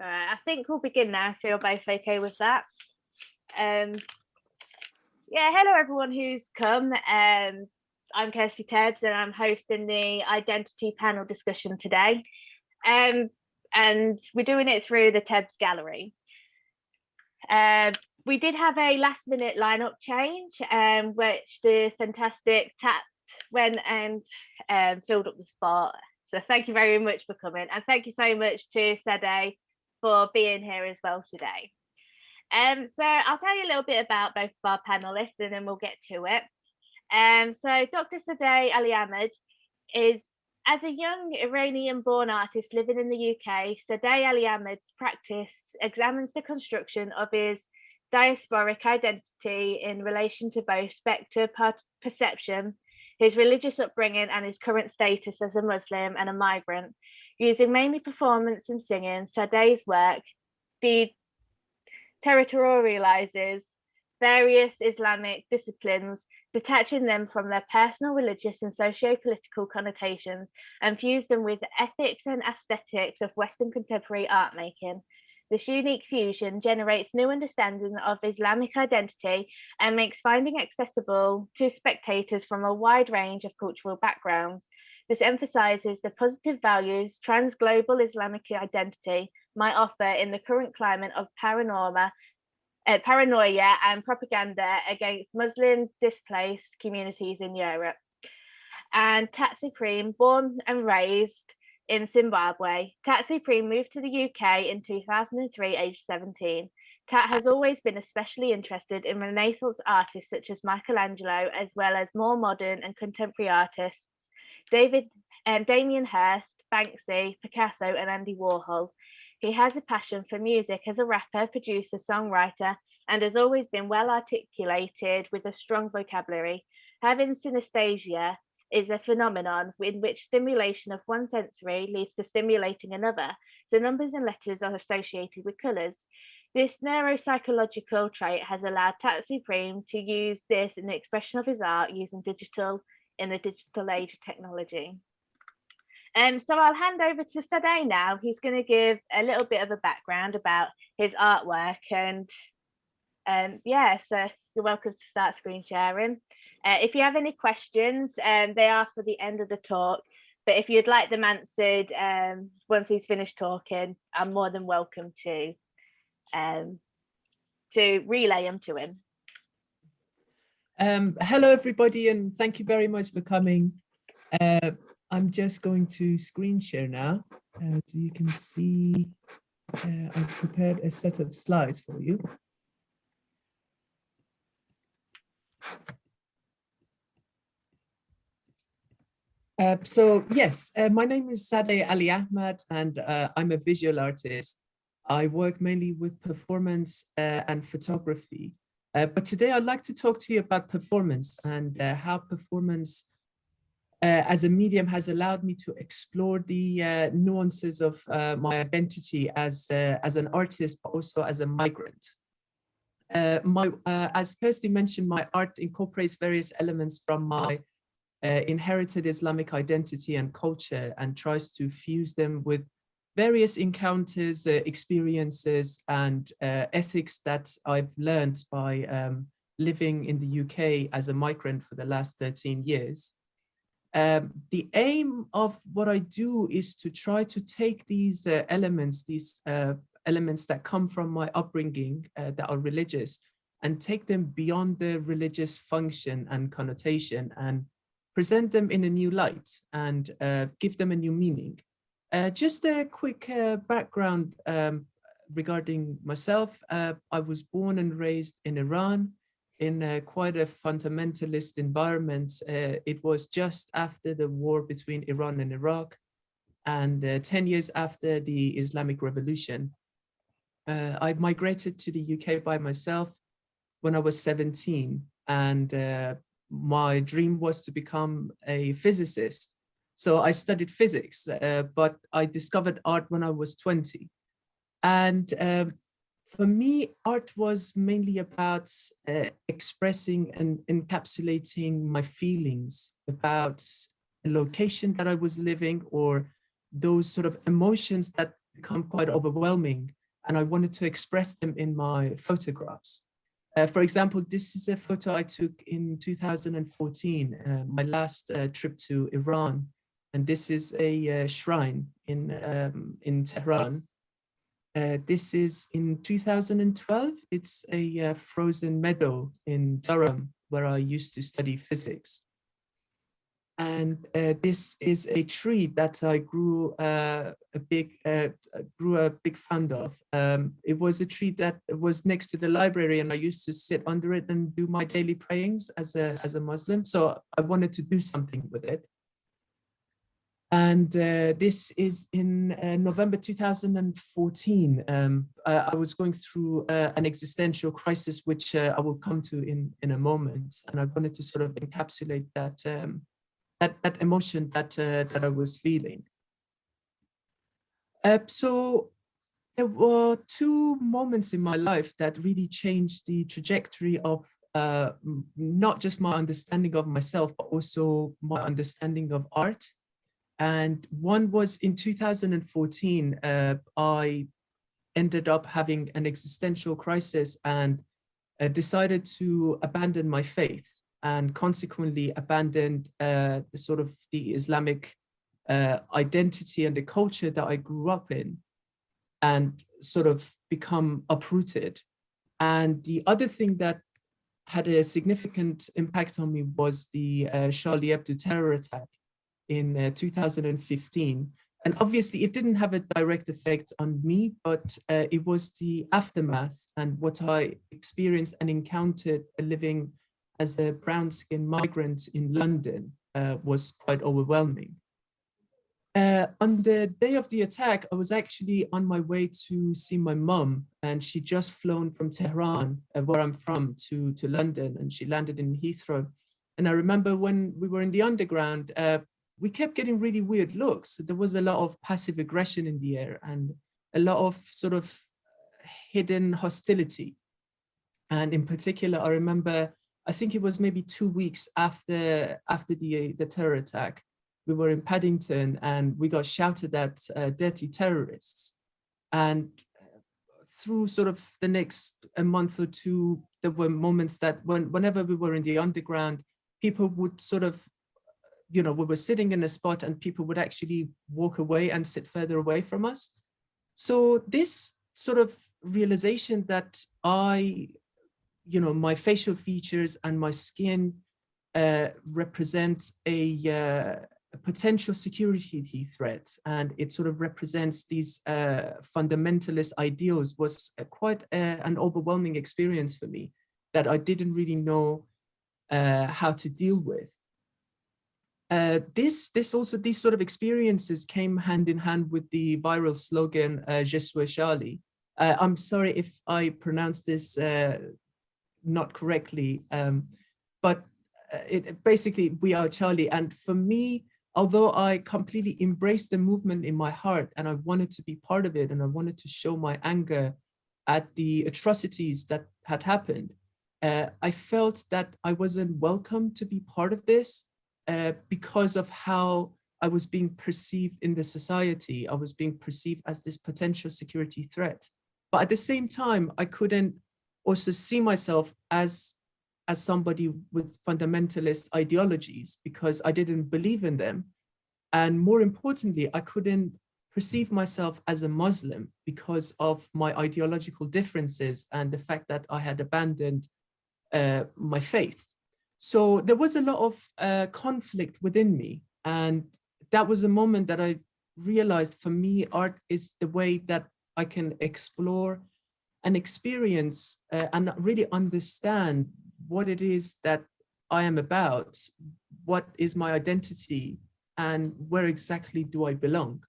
All right, I think we'll begin now if you're both okay with that. Yeah, hello everyone who's come. I'm Kirsty Tebbs and I'm hosting the identity panel discussion today. And we're doing it through the Tebbs Gallery. We did have a last minute lineup change, which the fantastic Tat went and filled up the spot. So thank you very much for coming. And thank you so much to Saday for being here as well today. So I'll tell you a little bit about both of our panelists and then we'll get to it. So Dr. Saday Ali Ahmed is, as a young Iranian-born artist living in the UK, Saday Ali Ahmed's practice examines the construction of his diasporic identity in relation to both spectre perception, his religious upbringing, and his current status as a Muslim and a migrant. Using mainly performance and singing, Saday's work territorializes various Islamic disciplines, detaching them from their personal, religious, and socio-political connotations, and fuse them with the ethics and aesthetics of Western contemporary art making. This unique fusion generates new understanding of Islamic identity and makes finding accessible to spectators from a wide range of cultural backgrounds. This emphasizes the positive values trans-global Islamic identity might offer in the current climate of paranoia and propaganda against Muslim displaced communities in Europe. And Tat Supreme, born and raised in Zimbabwe, Tat Supreme moved to the UK in 2003, aged 17. Tat has always been especially interested in Renaissance artists such as Michelangelo, as well as more modern and contemporary artists, Damien Hirst, Banksy, Picasso, and Andy Warhol. He has a passion for music as a rapper, producer, songwriter, and has always been well articulated with a strong vocabulary. Having synesthesia is a phenomenon in which stimulation of one sensory leads to stimulating another, so numbers and letters are associated with colours. This neuropsychological trait has allowed Tat Supreme to use this in the expression of his art using in the digital age of technology. So I'll hand over to Saday now. He's going to give a little bit of a background about his artwork, and yeah, so you're welcome to start screen sharing. If you have any questions, they are for the end of the talk, but if you'd like them answered once he's finished talking, I'm more than welcome to relay them to him. Hello everybody, and thank you very much for coming. I'm just going to screen share now, so you can see I've prepared a set of slides for you. So yes, my name is Saday Ali Ahmed, and I'm a visual artist. I work mainly with performance and photography. But today I'd like to talk to you about performance and how performance as a medium has allowed me to explore the nuances of my identity as an artist, but also as a migrant. As Kirsty mentioned, my art incorporates various elements from my inherited Islamic identity and culture and tries to fuse them with various encounters, experiences, and ethics that I've learned by living in the UK as a migrant for the last 13 years. The aim of what I do is to try to take these elements that come from my upbringing that are religious, and take them beyond the religious function and connotation and present them in a new light and give them a new meaning. Just a quick background regarding myself. I was born and raised in Iran in quite a fundamentalist environment. It was just after the war between Iran and Iraq, and 10 years after the Islamic Revolution. I migrated to the UK by myself when I was 17, and my dream was to become a physicist. So I studied physics, but I discovered art when I was 20. And for me, art was mainly about expressing and encapsulating my feelings about the location that I was living, or those sort of emotions that become quite overwhelming, and I wanted to express them in my photographs. For example, this is a photo I took in 2014, my last trip to Iran. And this is a shrine in Tehran. This is in 2012. It's a frozen meadow in Durham, where I used to study physics. And this is a tree that I grew a big fund of. It was a tree that was next to the library, and I used to sit under it and do my daily prayings as a Muslim. So I wanted to do something with it. And this is in November 2014. I was going through an existential crisis, which I will come to in a moment. And I wanted to sort of encapsulate that that emotion that I was feeling. So there were two moments in my life that really changed the trajectory of not just my understanding of myself, but also my understanding of art. And one was in 2014, I ended up having an existential crisis and decided to abandon my faith, and consequently abandoned the sort of the Islamic identity and the culture that I grew up in, and sort of become uprooted. And the other thing that had a significant impact on me was the Charlie Hebdo terror attack in 2015. And obviously it didn't have a direct effect on me, but it was the aftermath and what I experienced and encountered living as a brown-skinned migrant in London was quite overwhelming. On the day of the attack, I was actually on my way to see my mum, and she just flown from Tehran, where I'm from, to London, and she landed in Heathrow. And I remember when we were in the underground, we kept getting really weird looks. There was a lot of passive aggression in the air and a lot of sort of hidden hostility. And in particular, I remember, I think it was maybe 2 weeks after the terror attack, we were in Paddington and we got shouted at dirty terrorists. And through sort of the next a month or two, there were moments that whenever we were in the underground, people would sort of, you know, we were sitting in a spot and people would actually walk away and sit further away from us. So this sort of realization that my facial features and my skin represent a potential security threat, and it sort of represents these fundamentalist ideals, was quite an overwhelming experience for me that I didn't really know how to deal with. These sort of experiences came hand in hand with the viral slogan, Je suis Charlie. I'm sorry if I pronounced this not correctly, but it basically, we are Charlie. And for me, although I completely embraced the movement in my heart and I wanted to be part of it and I wanted to show my anger at the atrocities that had happened, I felt that I wasn't welcome to be part of this because of how I was being perceived in the society. I was being perceived as this potential security threat. But at the same time, I couldn't also see myself as somebody with fundamentalist ideologies because I didn't believe in them. And more importantly, I couldn't perceive myself as a Muslim because of my ideological differences and the fact that I had abandoned my faith. So there was a lot of conflict within me. And that was a moment that I realized, for me, art is the way that I can explore and experience and really understand what it is that I am about, what is my identity, and where exactly do I belong.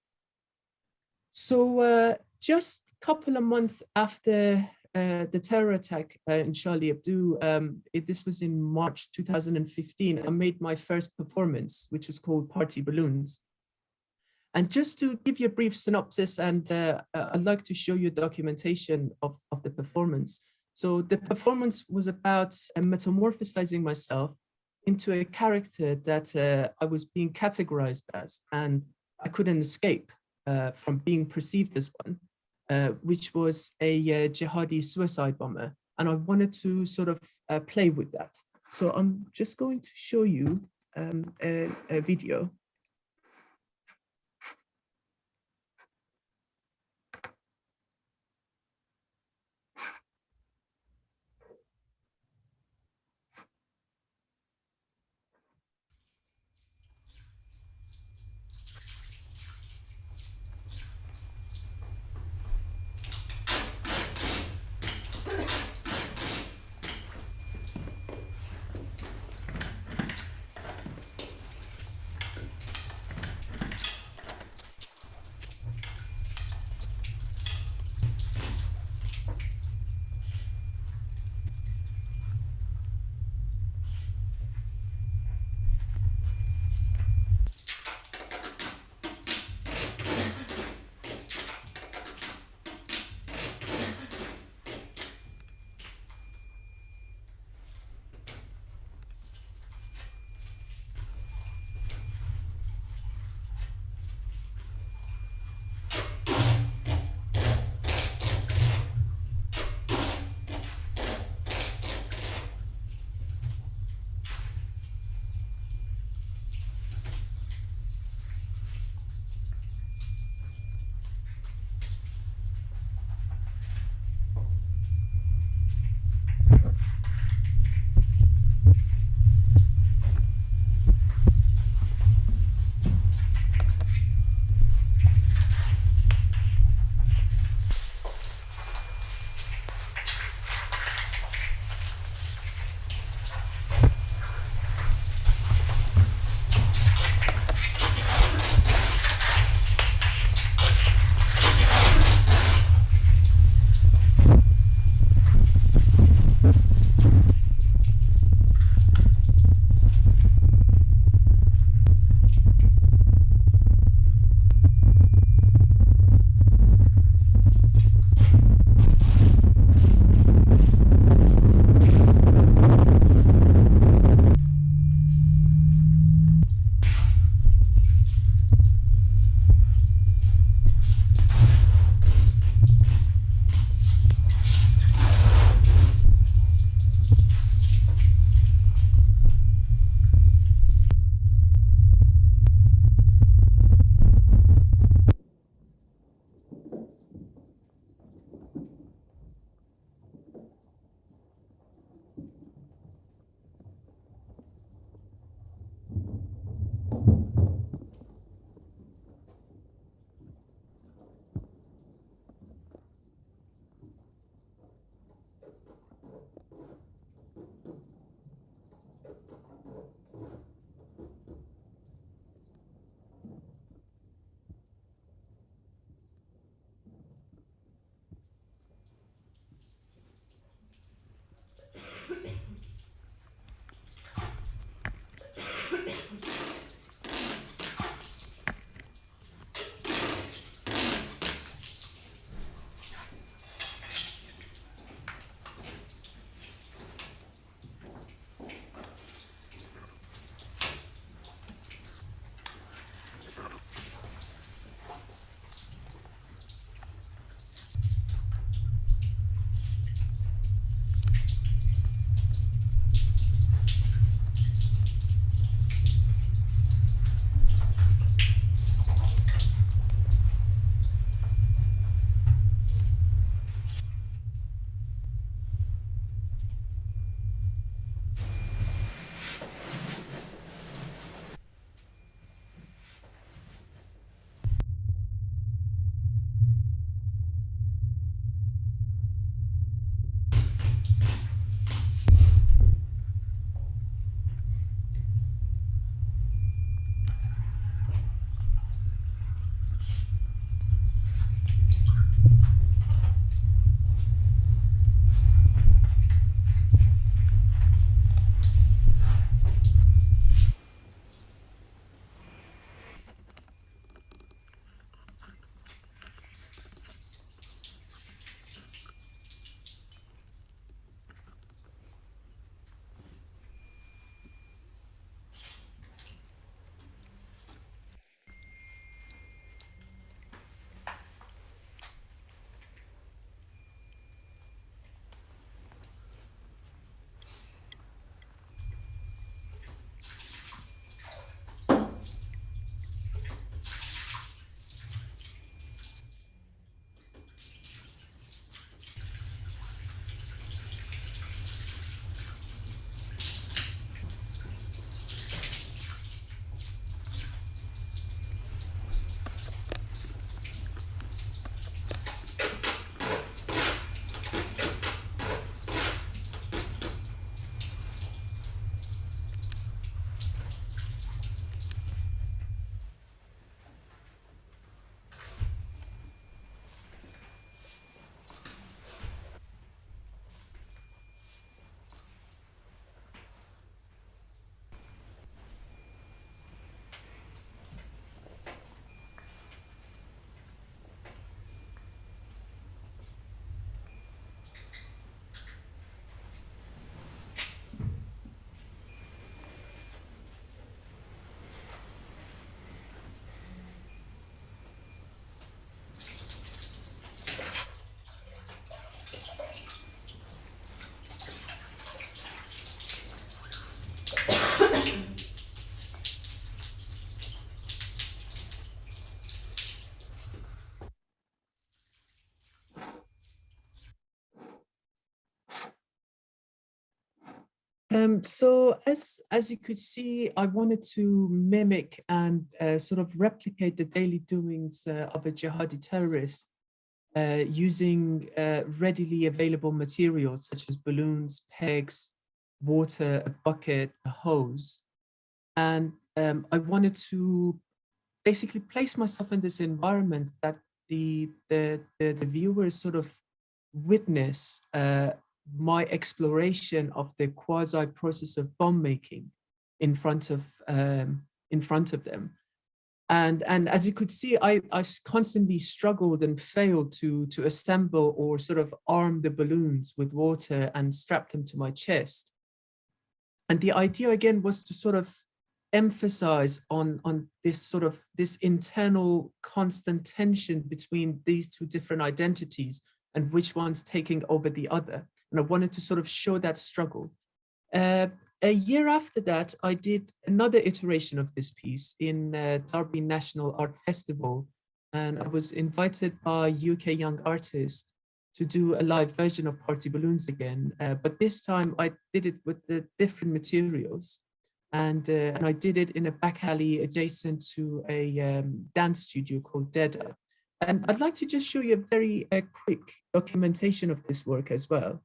So just a couple of months after the terror attack in Charlie Hebdo, this was in March 2015, I made my first performance, which was called Party Balloons. And just to give you a brief synopsis, and I'd like to show you documentation of the performance. So the performance was about metamorphosizing myself into a character that I was being categorized as, and I couldn't escape. from being perceived as one, which was a jihadi suicide bomber. And I wanted to sort of play with that. So I'm just going to show you a video. So as you could see, I wanted to mimic and sort of replicate the daily doings of a jihadi terrorist using readily available materials such as balloons, pegs, water, a bucket, a hose. And I wanted to basically place myself in this environment that the viewers sort of witness my exploration of the quasi process of bomb making in front of them. And as you could see, I constantly struggled and failed to assemble or sort of arm the balloons with water and strap them to my chest. And the idea again was to sort of emphasize on this internal constant tension between these two different identities and which one's taking over the other. And I wanted to sort of show that struggle. A year after that, I did another iteration of this piece in Derby National Art Festival, and I was invited by UK young artists to do a live version of Party Balloons again, but this time I did it with the different materials, and I did it in a back alley adjacent to a dance studio called Deda. And I'd like to just show you a very quick documentation of this work as well.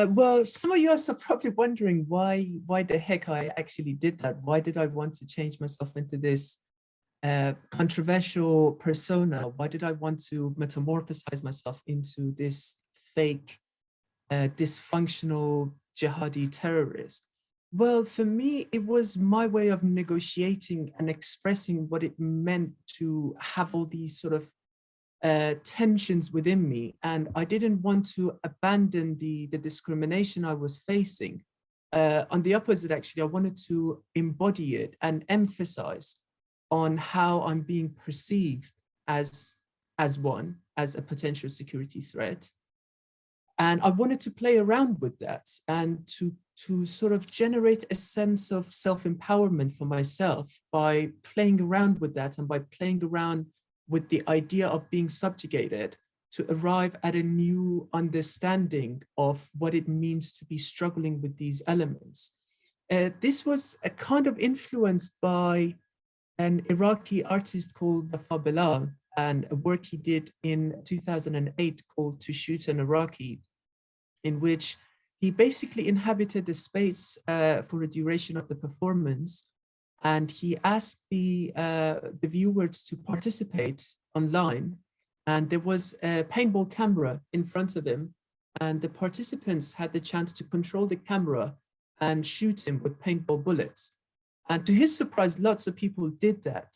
Well, some of you are probably wondering why the heck I actually did that. Why did I want to change myself into this controversial persona? Why did I want to metamorphosize myself into this fake, dysfunctional jihadi terrorist? Well, for me, it was my way of negotiating and expressing what it meant to have all these sort of tensions within me, and I didn't want to abandon the discrimination I was facing. On the opposite, actually, I wanted to embody it and emphasize on how I'm being perceived as a potential security threat. And I wanted to play around with that and to sort of generate a sense of self-empowerment for myself by playing around with that and by playing around with the idea of being subjugated to arrive at a new understanding of what it means to be struggling with these elements. This was a kind of influenced by an Iraqi artist called Wafa Bilal and a work he did in 2008 called To Shoot an Iraqi, in which he basically inhabited the space for a duration of the performance, and he asked the viewers to participate online. And there was a paintball camera in front of him, and the participants had the chance to control the camera and shoot him with paintball bullets. And to his surprise, lots of people did that.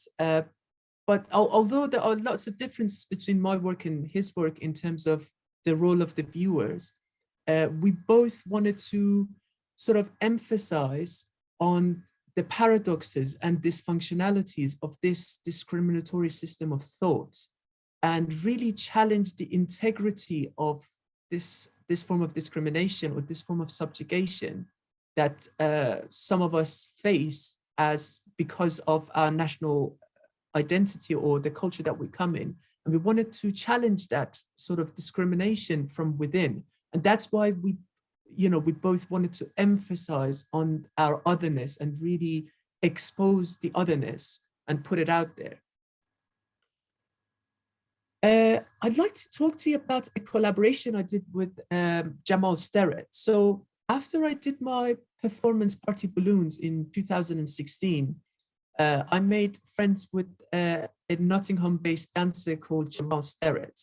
But although there are lots of differences between my work and his work in terms of the role of the viewers, we both wanted to sort of emphasize on the paradoxes and dysfunctionalities of this discriminatory system of thought, and really challenge the integrity of this form of discrimination or this form of subjugation that some of us face because of our national identity or the culture that we come in. And we wanted to challenge that sort of discrimination from within. And that's why we both wanted to emphasize on our otherness and really expose the otherness and put it out there. I'd like to talk to you about a collaboration I did with Jamal Sterrett. So after I did my performance Party Balloons in 2016, I made friends with a Nottingham-based dancer called Jamal Sterrett.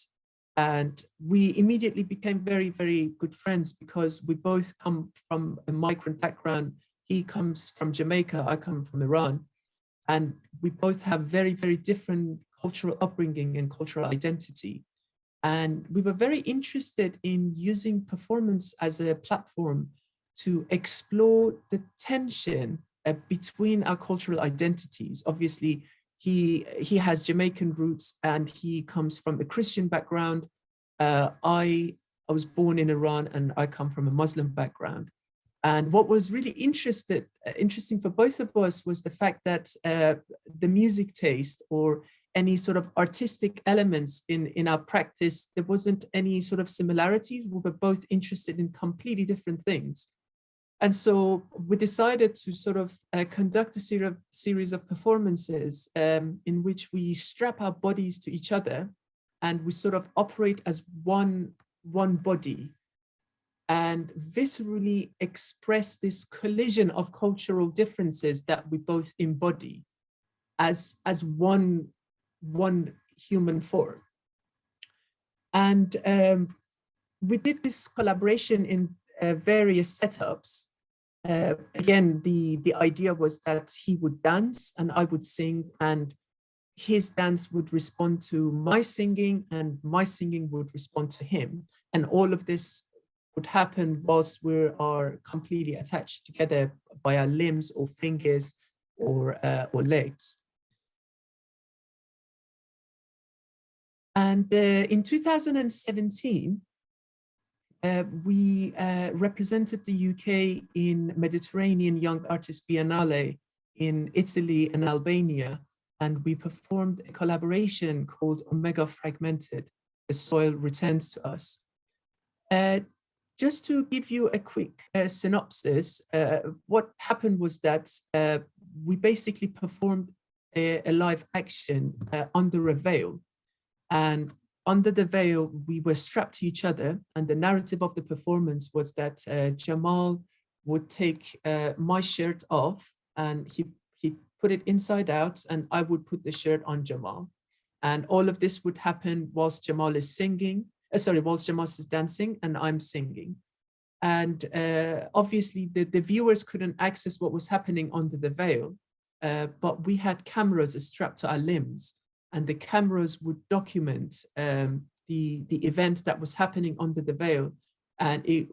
And we immediately became very, very good friends because we both come from a migrant background. He comes from Jamaica, I come from Iran. And we both have very, very different cultural upbringing and cultural identity. And we were very interested in using performance as a platform to explore the tension between our cultural identities. Obviously, he has Jamaican roots and he comes from a Christian background. I was born in Iran and I come from a Muslim background. And what was really interesting for both of us was the fact that the music taste or any sort of artistic elements in our practice, there wasn't any sort of similarities. We were both interested in completely different things. And so we decided to sort of conduct a series of performances in which we strap our bodies to each other and we sort of operate as one body and viscerally express this collision of cultural differences that we both embody as one human form. And we did this collaboration in various setups. Again, the idea was that he would dance and I would sing, and his dance would respond to my singing and my singing would respond to him. And all of this would happen whilst we are completely attached together by our limbs or fingers or legs. And in 2017, we represented the UK in Mediterranean Young Artists Biennale in Italy and Albania, and we performed a collaboration called Omega Fragmented, The Soil Returns to Us. Just to give you a quick synopsis, what happened was that we basically performed a live action under a veil. And under the veil, we were strapped to each other. And the narrative of the performance was that Jamal would take my shirt off and he put it inside out and I would put the shirt on Jamal. And all of this would happen whilst Jamal is singing, whilst Jamal is dancing and I'm singing. And obviously the viewers couldn't access what was happening under the veil, but we had cameras strapped to our limbs. And the cameras would document the event that was happening under the veil. And it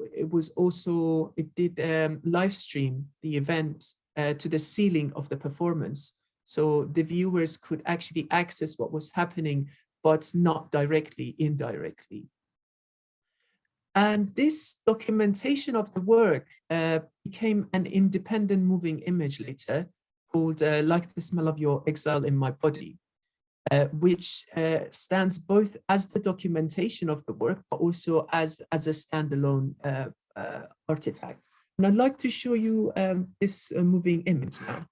did live stream the event to the ceiling of the performance. So the viewers could actually access what was happening, but not directly, indirectly. And this documentation of the work became an independent moving image later called Like the Smell of Your Exile in My Body. Which stands both as the documentation of the work, but also as a standalone artifact. And I'd like to show you this moving image now.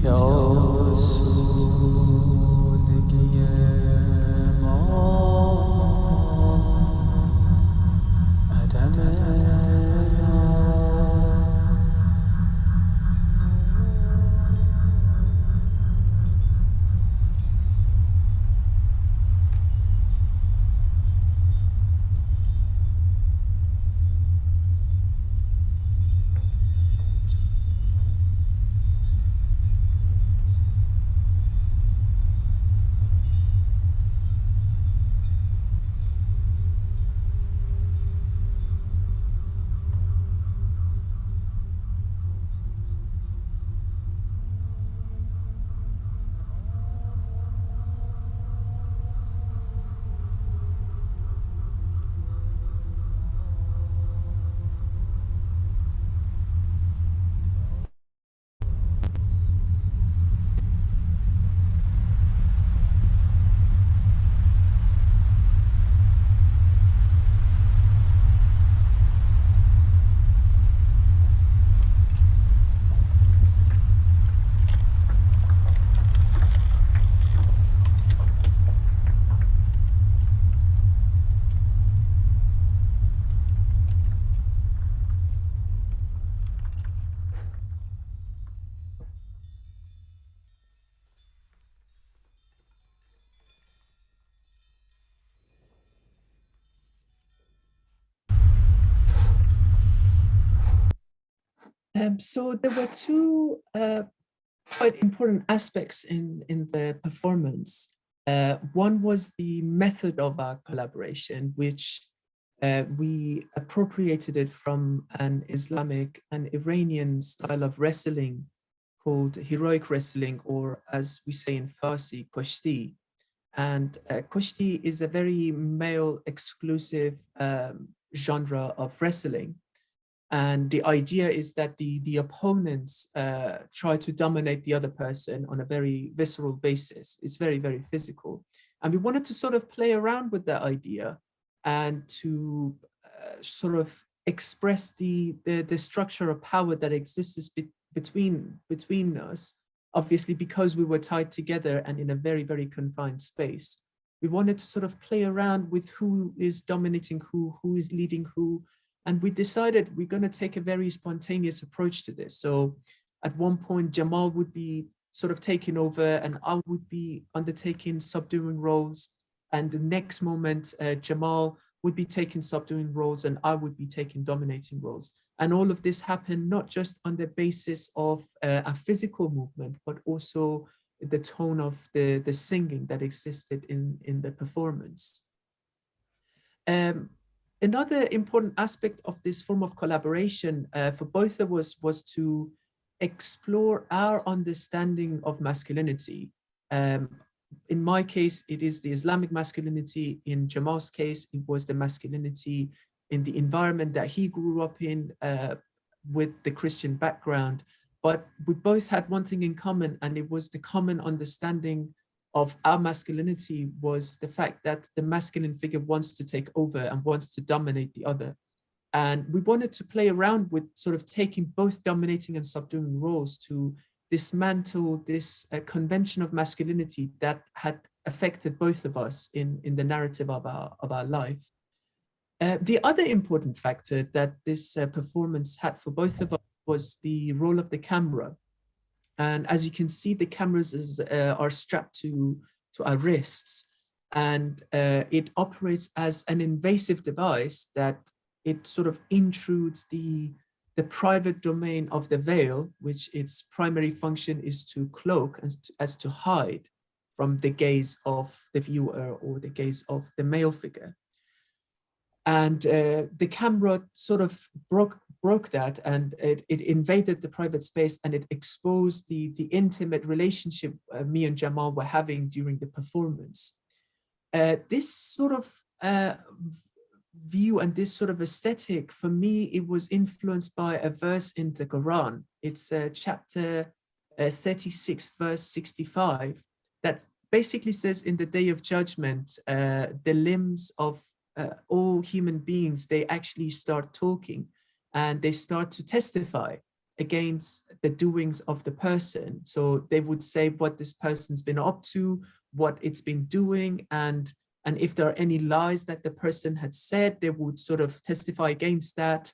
که آسودگی ما عدم So there were two quite important aspects in the performance. One was the method of our collaboration, which we appropriated it from an Islamic and Iranian style of wrestling called heroic wrestling, or as we say in Farsi, kushti. And kushti is a very male exclusive genre of wrestling. And the idea is that the opponents try to dominate the other person on a very visceral basis. It's very, very physical. And we wanted to sort of play around with that idea and to sort of express the structure of power that exists between us, obviously because we were tied together and in a very, very confined space. We wanted to sort of play around with who is dominating who is leading who. And we decided we're going to take a very spontaneous approach to this. So at one point, Jamal would be sort of taking over and I would be undertaking subduing roles. And the next moment, Jamal would be taking subduing roles and I would be taking dominating roles. And all of this happened not just on the basis of a physical movement, but also the tone of the singing that existed in the performance. Another important aspect of this form of collaboration for both of us was to explore our understanding of masculinity. In my case, it is the Islamic masculinity. In Jamal's case, it was the masculinity in the environment that he grew up in with the Christian background. But we both had one thing in common, and it was the common understanding of our masculinity was the fact that the masculine figure wants to take over and wants to dominate the other. And we wanted to play around with sort of taking both dominating and subduing roles to dismantle this convention of masculinity that had affected both of us in the narrative of our life. The other important factor that this performance had for both of us was the role of the camera. And as you can see, the cameras are strapped to our wrists, and it operates as an invasive device that it sort of intrudes the private domain of the veil, which its primary function is to cloak as to hide from the gaze of the viewer or the gaze of the male figure. And the camera sort of broke that, and it invaded the private space, and it exposed the intimate relationship me and Jamal were having during the performance. This sort of view and this sort of aesthetic, for me, it was influenced by a verse in the Quran. It's chapter 36, verse 65, that basically says in the day of judgment, the limbs of all human beings, they actually start talking and they start to testify. against the doings of the person. So they would say what this person's been up to, what it's been doing, and if there are any lies that the person had said, they would sort of testify against that.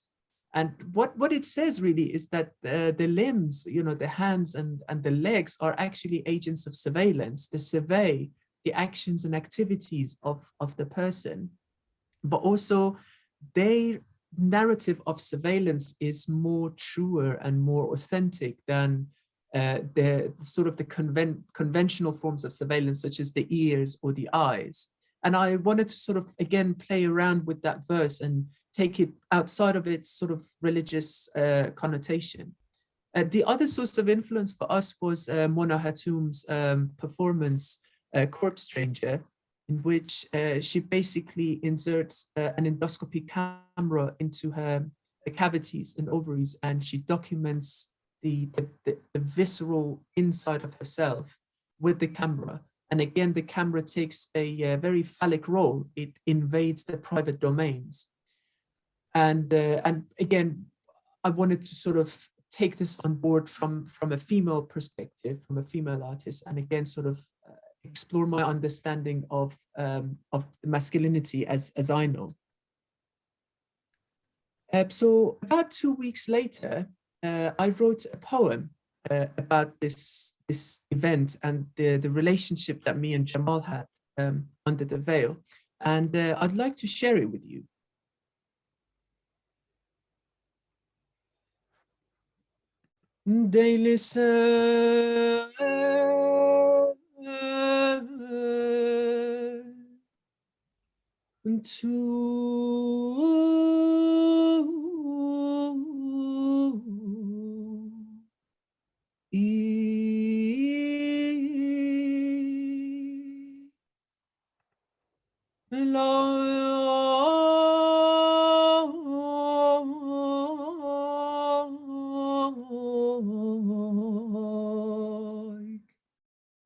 And what it says really is that the limbs, you know, the hands and the legs are actually agents of surveillance. They survey the actions and activities of the person, but also their narrative of surveillance is more truer and more authentic than the sort of the conventional forms of surveillance, such as the ears or the eyes. And I wanted to sort of, again, play around with that verse and take it outside of its sort of religious connotation. The other source of influence for us was Mona Hatoum's performance, Corpse Stranger, in which she basically inserts an endoscopy camera into her cavities and ovaries, and she documents the visceral inside of herself with the camera. And again, the camera takes a very phallic role. It invades the private domains. And again, I wanted to sort of take this on board from a female perspective, from a female artist, and again, sort of explore my understanding of masculinity as I know. So about 2 weeks later, I wrote a poem about this event and the relationship that me and Jamal had under the veil, and I'd like to share it with you. Daily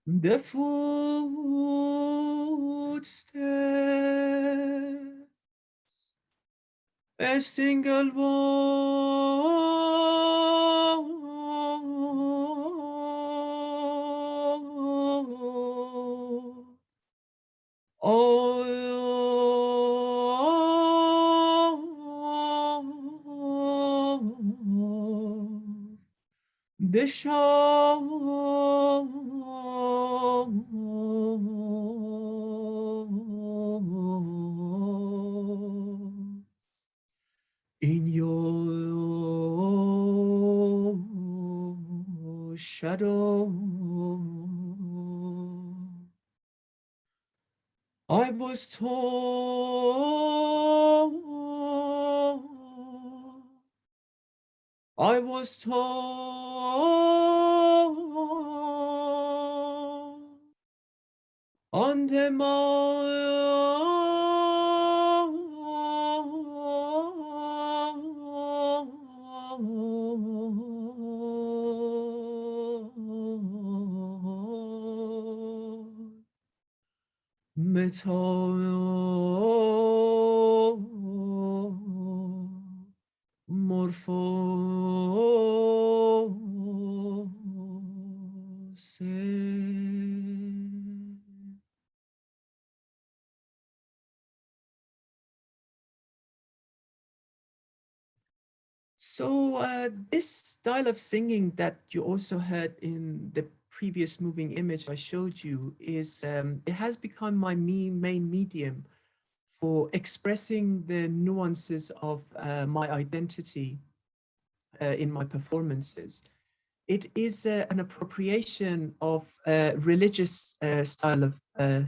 the footsteps, a single the show in your shadow. I was told, I was told on the So this style of singing that you also heard in the previous moving image I showed you is, it has become my main medium for expressing the nuances of my identity in my performances. It is an appropriation of a religious style of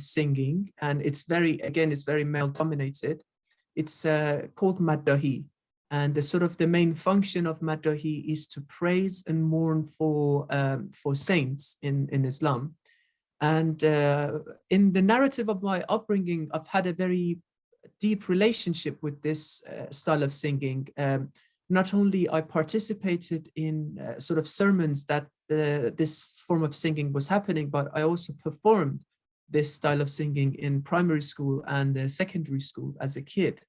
singing, and it's very male dominated. It's called Maddahi, and the main function of Maddahi is to praise and mourn for saints in Islam. And in the narrative of my upbringing, I've had a very deep relationship with this style of singing. Not only I participated in sort of sermons that this form of singing was happening, but I also performed this style of singing in primary school and secondary school as a kid.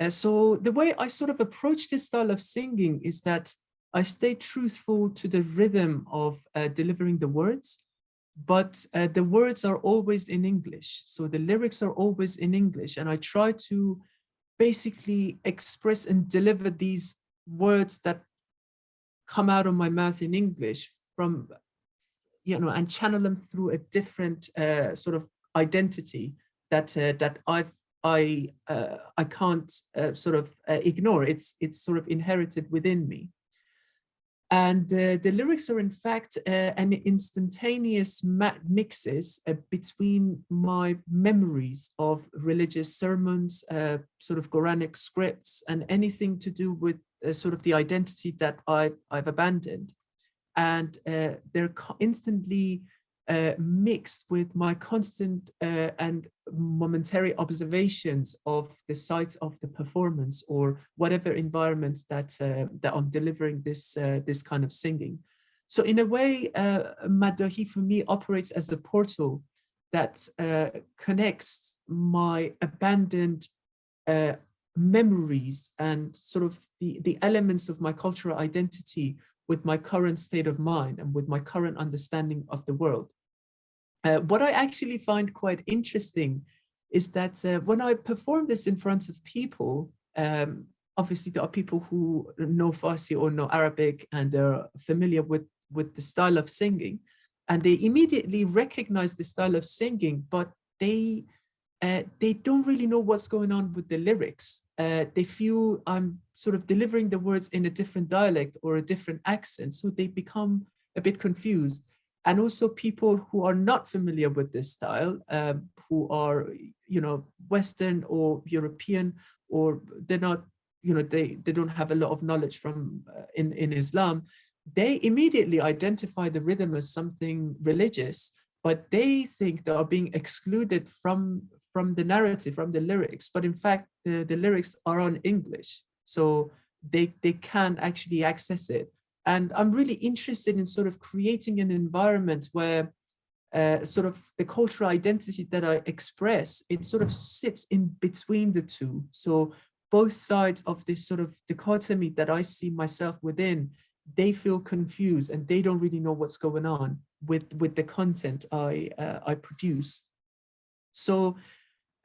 So the way I sort of approach this style of singing is that I stay truthful to the rhythm of delivering the words, but the words are always in English. So the lyrics are always in English, and I try to basically express and deliver these words that come out of my mouth in English from, and channel them through a different sort of identity that I can't sort of ignore. It's sort of inherited within me. And the lyrics are in fact an instantaneous mixes between my memories of religious sermons, sort of Quranic scripts, and anything to do with sort of the identity that I've abandoned. And they're instantly mixed with my constant and momentary observations of the site of the performance or whatever environments that I'm delivering this kind of singing. So in a way, Madahi for me operates as a portal that connects my abandoned memories and sort of the elements of my cultural identity with my current state of mind and with my current understanding of the world. What I actually find quite interesting is that when I perform this in front of people, obviously there are people who know Farsi or know Arabic and are familiar with the style of singing, and they immediately recognize the style of singing, but they don't really know what's going on with the lyrics. They feel I'm sort of delivering the words in a different dialect or a different accent, so they become a bit confused. And also people who are not familiar with this style, who are, Western or European, or they're not, they don't have a lot of knowledge from in Islam, they immediately identify the rhythm as something religious, but they think they are being excluded from the narrative, from the lyrics. But in fact, the lyrics are on English, so they can actually access it. And I'm really interested in sort of creating an environment where sort of the cultural identity that I express, it sort of sits in between the two. So both sides of this sort of dichotomy that I see myself within, they feel confused and they don't really know what's going on with the content I produce. So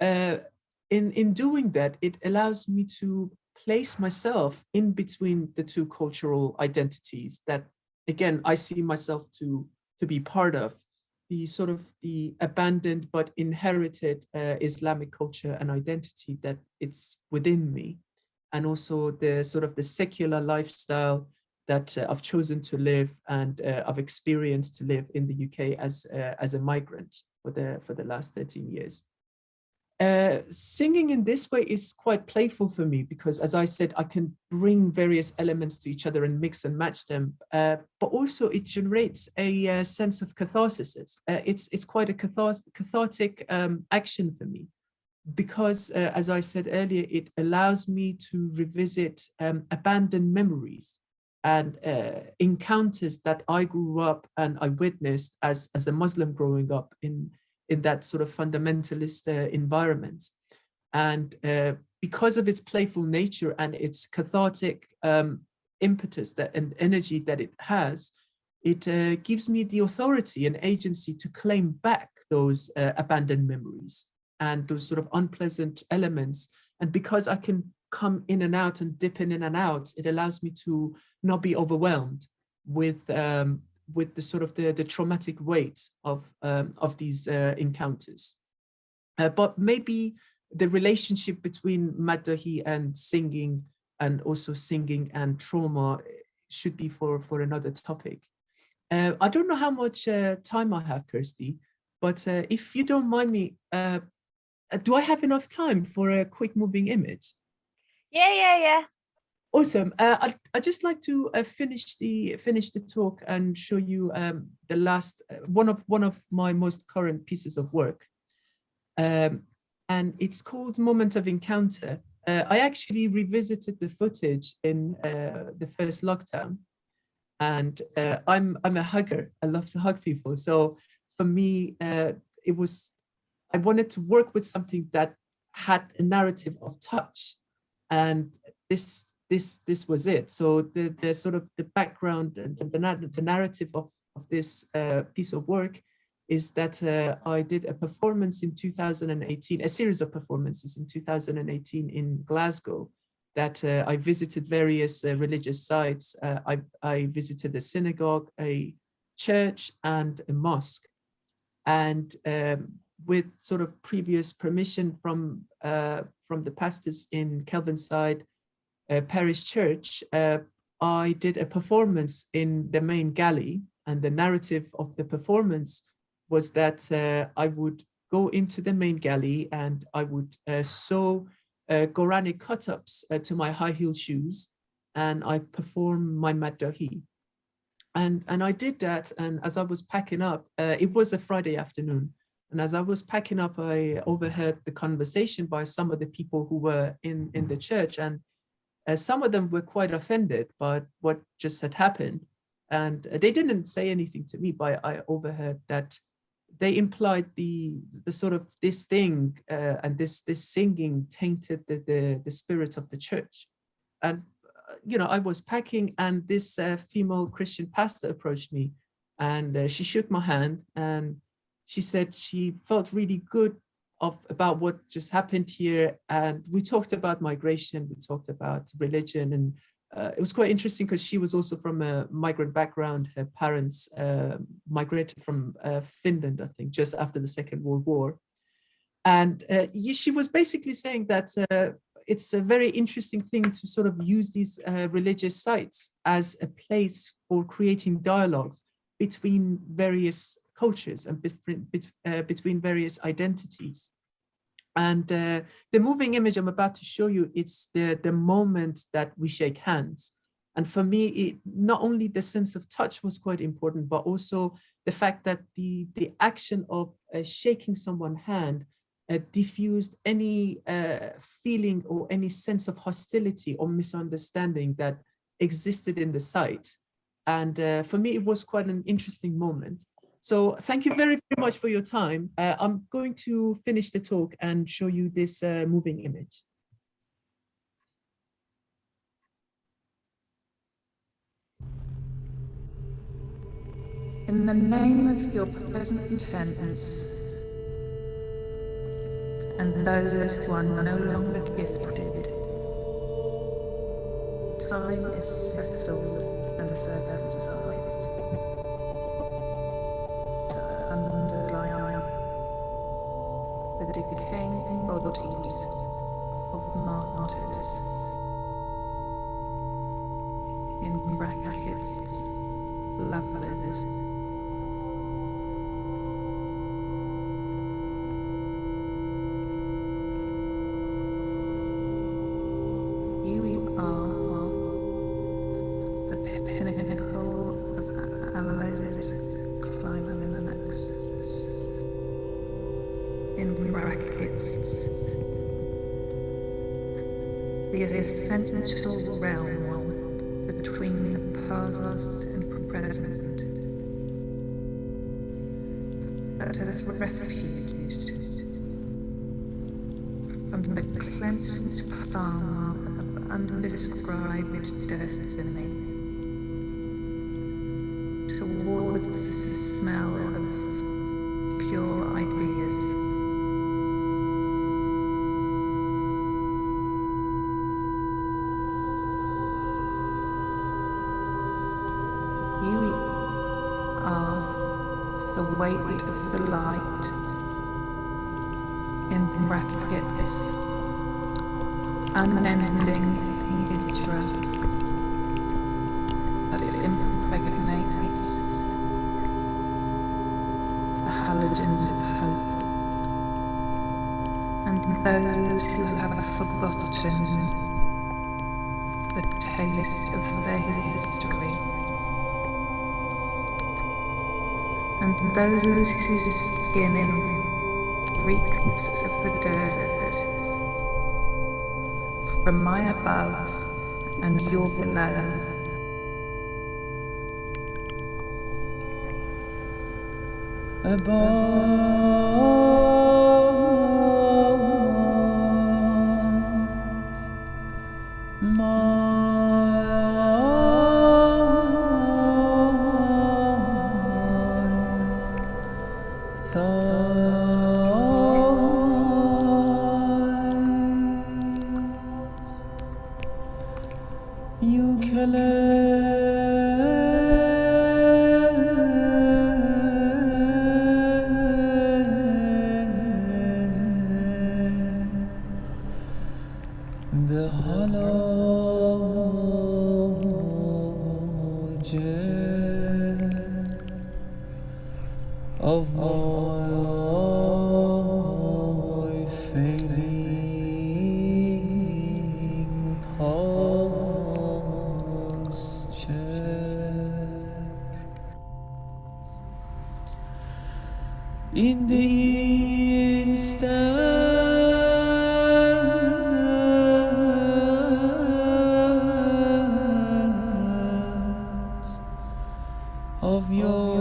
in doing that, it allows me to place myself in between the two cultural identities that, again, I see myself to be part of, the sort of the abandoned but inherited Islamic culture and identity that it's within me, and also the sort of the secular lifestyle that I've chosen to live and I've experienced to live in the UK as a migrant for the last 13 years. Singing in this way is quite playful for me because, as I said, I can bring various elements to each other and mix and match them, but also it generates a sense of catharsis. It's quite a cathartic action for me because, as I said earlier, it allows me to revisit abandoned memories and encounters that I grew up and I witnessed as a Muslim growing up in that sort of fundamentalist environment. And because of its playful nature and its cathartic impetus and energy that it has, it gives me the authority and agency to claim back those abandoned memories and those sort of unpleasant elements. And because I can come in and out and dip in and out, it allows me to not be overwhelmed with the sort of the traumatic weight of these encounters. But maybe the relationship between Madahi and singing, and also singing and trauma, should be for another topic. I don't know how much time I have, Kirsty, but if you don't mind me, do I have enough time for a quick moving image? Yeah. Awesome. I'd just like to finish the talk and show you the last one of my most current pieces of work, and it's called Moment of Encounter. I actually revisited the footage in the first lockdown, and I'm a hugger. I love to hug people. So for me, I wanted to work with something that had a narrative of touch, and this this was it. So the sort of the background and the narrative of this piece of work is that I did a performance in 2018, a series of performances in 2018 in Glasgow, that I visited various religious sites. I visited a synagogue, a church, and a mosque. And with sort of previous permission from the pastors in Kelvinside Parish Church, I did a performance in the main galley. And the narrative of the performance was that I would go into the main galley and I would sew Quranic cut-ups to my high-heeled shoes, and I performed my Maddahi. And I did that, and as I was packing up, it was a Friday afternoon, and as I was packing up, I overheard the conversation by some of the people who were in the church, and some of them were quite offended by what just had happened. And they didn't say anything to me, but I overheard that they implied the sort of this thing and this singing tainted the spirit of the church. And you know, I was packing, and this female Christian pastor approached me, and she shook my hand, and she said she felt really good about what just happened here. And we talked about migration, we talked about religion, and it was quite interesting because she was also from a migrant background. Her parents migrated from Finland, I think, just after the Second World War. And she was basically saying that it's a very interesting thing to sort of use these religious sites as a place for creating dialogues between various cultures and between various identities. And the moving image I'm about to show you, it's the moment that we shake hands. And for me, not only the sense of touch was quite important, but also the fact that the action of shaking someone's hand diffused any feeling or any sense of hostility or misunderstanding that existed in the site. And for me, it was quite an interesting moment. So thank you very, very much for your time. I'm going to finish the talk and show you this moving image. In the name of your present tense, and those who are no longer gifted, time is settled and circumcised to underline the decaying bodies of martyrs, in brackets, lovers. You are the pinnacle of Allah's climax, in brackets, the essential realm between the past and present, that has refused from the clenched palm of undescribed destiny towards the smell of pure ideas. You are the weight of the light, in brackets, unending hijra, that it impregnates the halogens of hope, and those who have forgotten the taste of their history, and those whose skin reeks of the desert, from my above and your below. above You the hollow of my failing posture. In the instant of your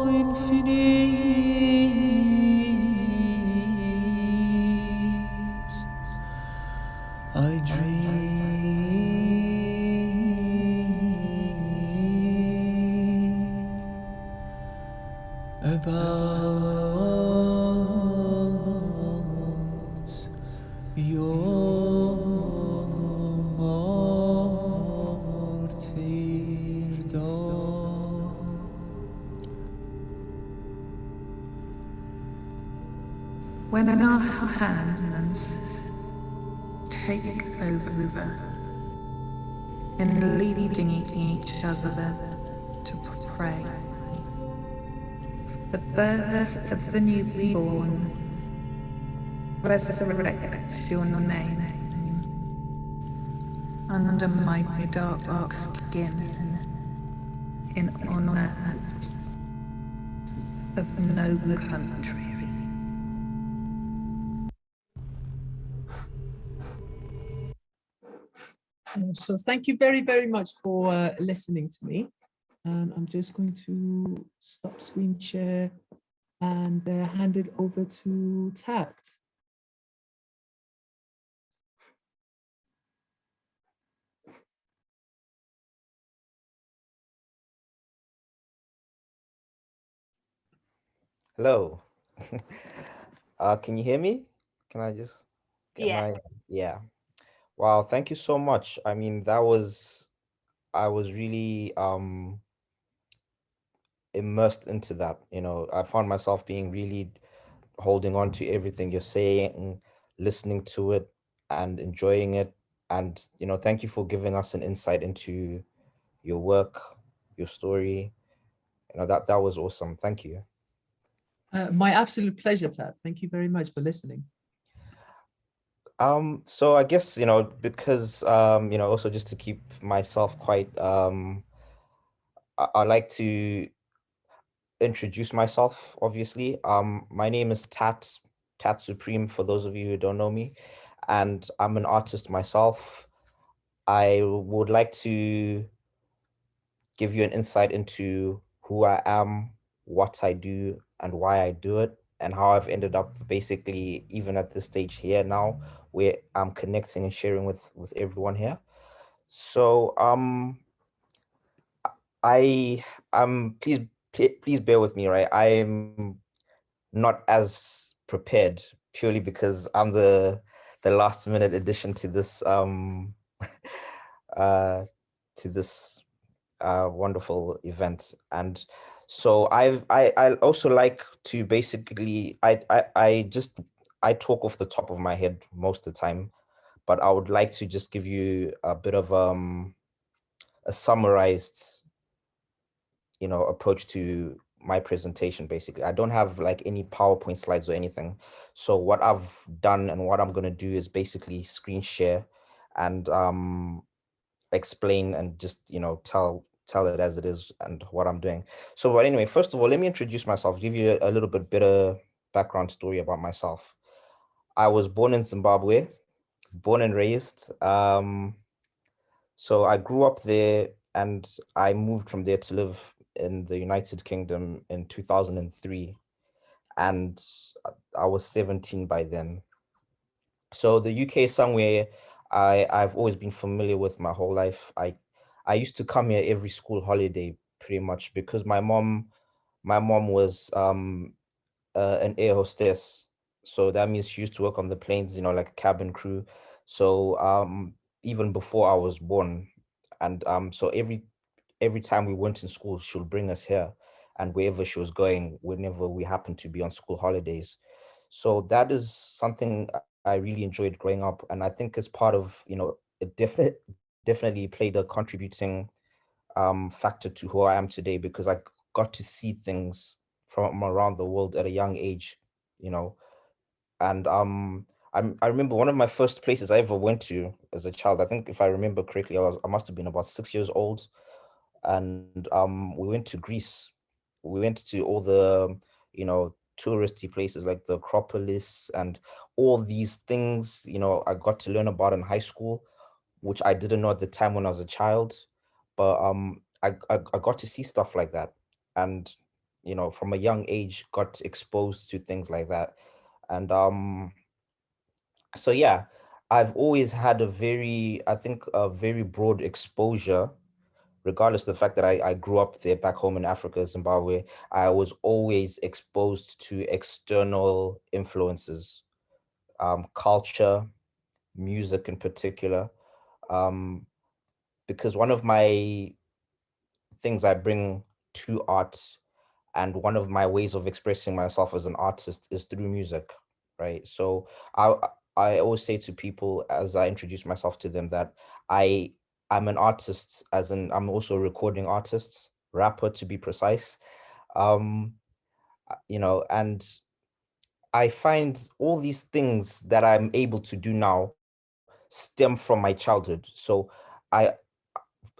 infinite, I dream about your martyrdom. When our hands take over in leading each other to pray, the birth of the newborn resurrects your name under my dark skin in honor of no country. So thank you very, very much for listening to me. And I'm just going to stop screen share and hand it over to Tat. Hello. Can you hear me? Can I just get Yeah. yeah. Wow, thank you so much. I mean, I was really immersed into that. I found myself being really holding on to everything you're saying, listening to it and enjoying it. And thank you for giving us an insight into your work, your story. That was awesome. Thank you. My absolute pleasure, Tat. Thank you very much for listening. So I guess, because, also just to keep myself quite, I like to introduce myself, obviously. My name is Tat Supreme, for those of you who don't know me, and I'm an artist myself. I would like to give you an insight into who I am, what I do, and why I do it, and how I've ended up basically even at this stage here now, where I'm connecting and sharing with everyone here. So please bear with me, right? I'm not as prepared, purely because I'm the last minute addition to this uh to this wonderful event. And so I also like to basically I talk off the top of my head most of the time, but I would like to just give you a bit of a summarized approach to my presentation. Basically, I don't have like any PowerPoint slides or anything. So what I've done and what I'm going to do is basically screen share and explain and just tell it as it is and what I'm doing. So but anyway, first of all, let me introduce myself, give you a little bit better background story about myself. I was born in Zimbabwe, born and raised. So I grew up there and I moved from there to live in the United Kingdom in 2003, and I was 17 by then. So the UK is somewhere I've always been familiar with my whole life. I used to come here every school holiday pretty much, because my mom was an air hostess. So that means she used to work on the planes, like a cabin crew. So even before I was born, and so every time we went in school, she would bring us here, and wherever she was going, whenever we happened to be on school holidays. So that is something I really enjoyed growing up, and I think as part of, it definitely played a contributing factor to who I am today, because I got to see things from around the world at a young age, you know. And I remember one of my first places I ever went to as a child. I think if I remember correctly, I must have been about 6 years old, and we went to Greece. We went to all the touristy places like the Acropolis and all these things. I got to learn about in high school, which I didn't know at the time when I was a child. But I got to see stuff like that, and from a young age got exposed to things like that. And so yeah, I've always had I think a very broad exposure, regardless of the fact that I grew up there back home in Africa, Zimbabwe. I was always exposed to external influences, culture, music in particular, um, because one of my things I bring to art, and one of my ways of expressing myself as an artist, is through music, right? So I always say to people as I introduce myself to them that I I'm an artist, as in I'm also a recording artist, rapper to be precise. Um, and I find all these things that I'm able to do now stem from my childhood. So I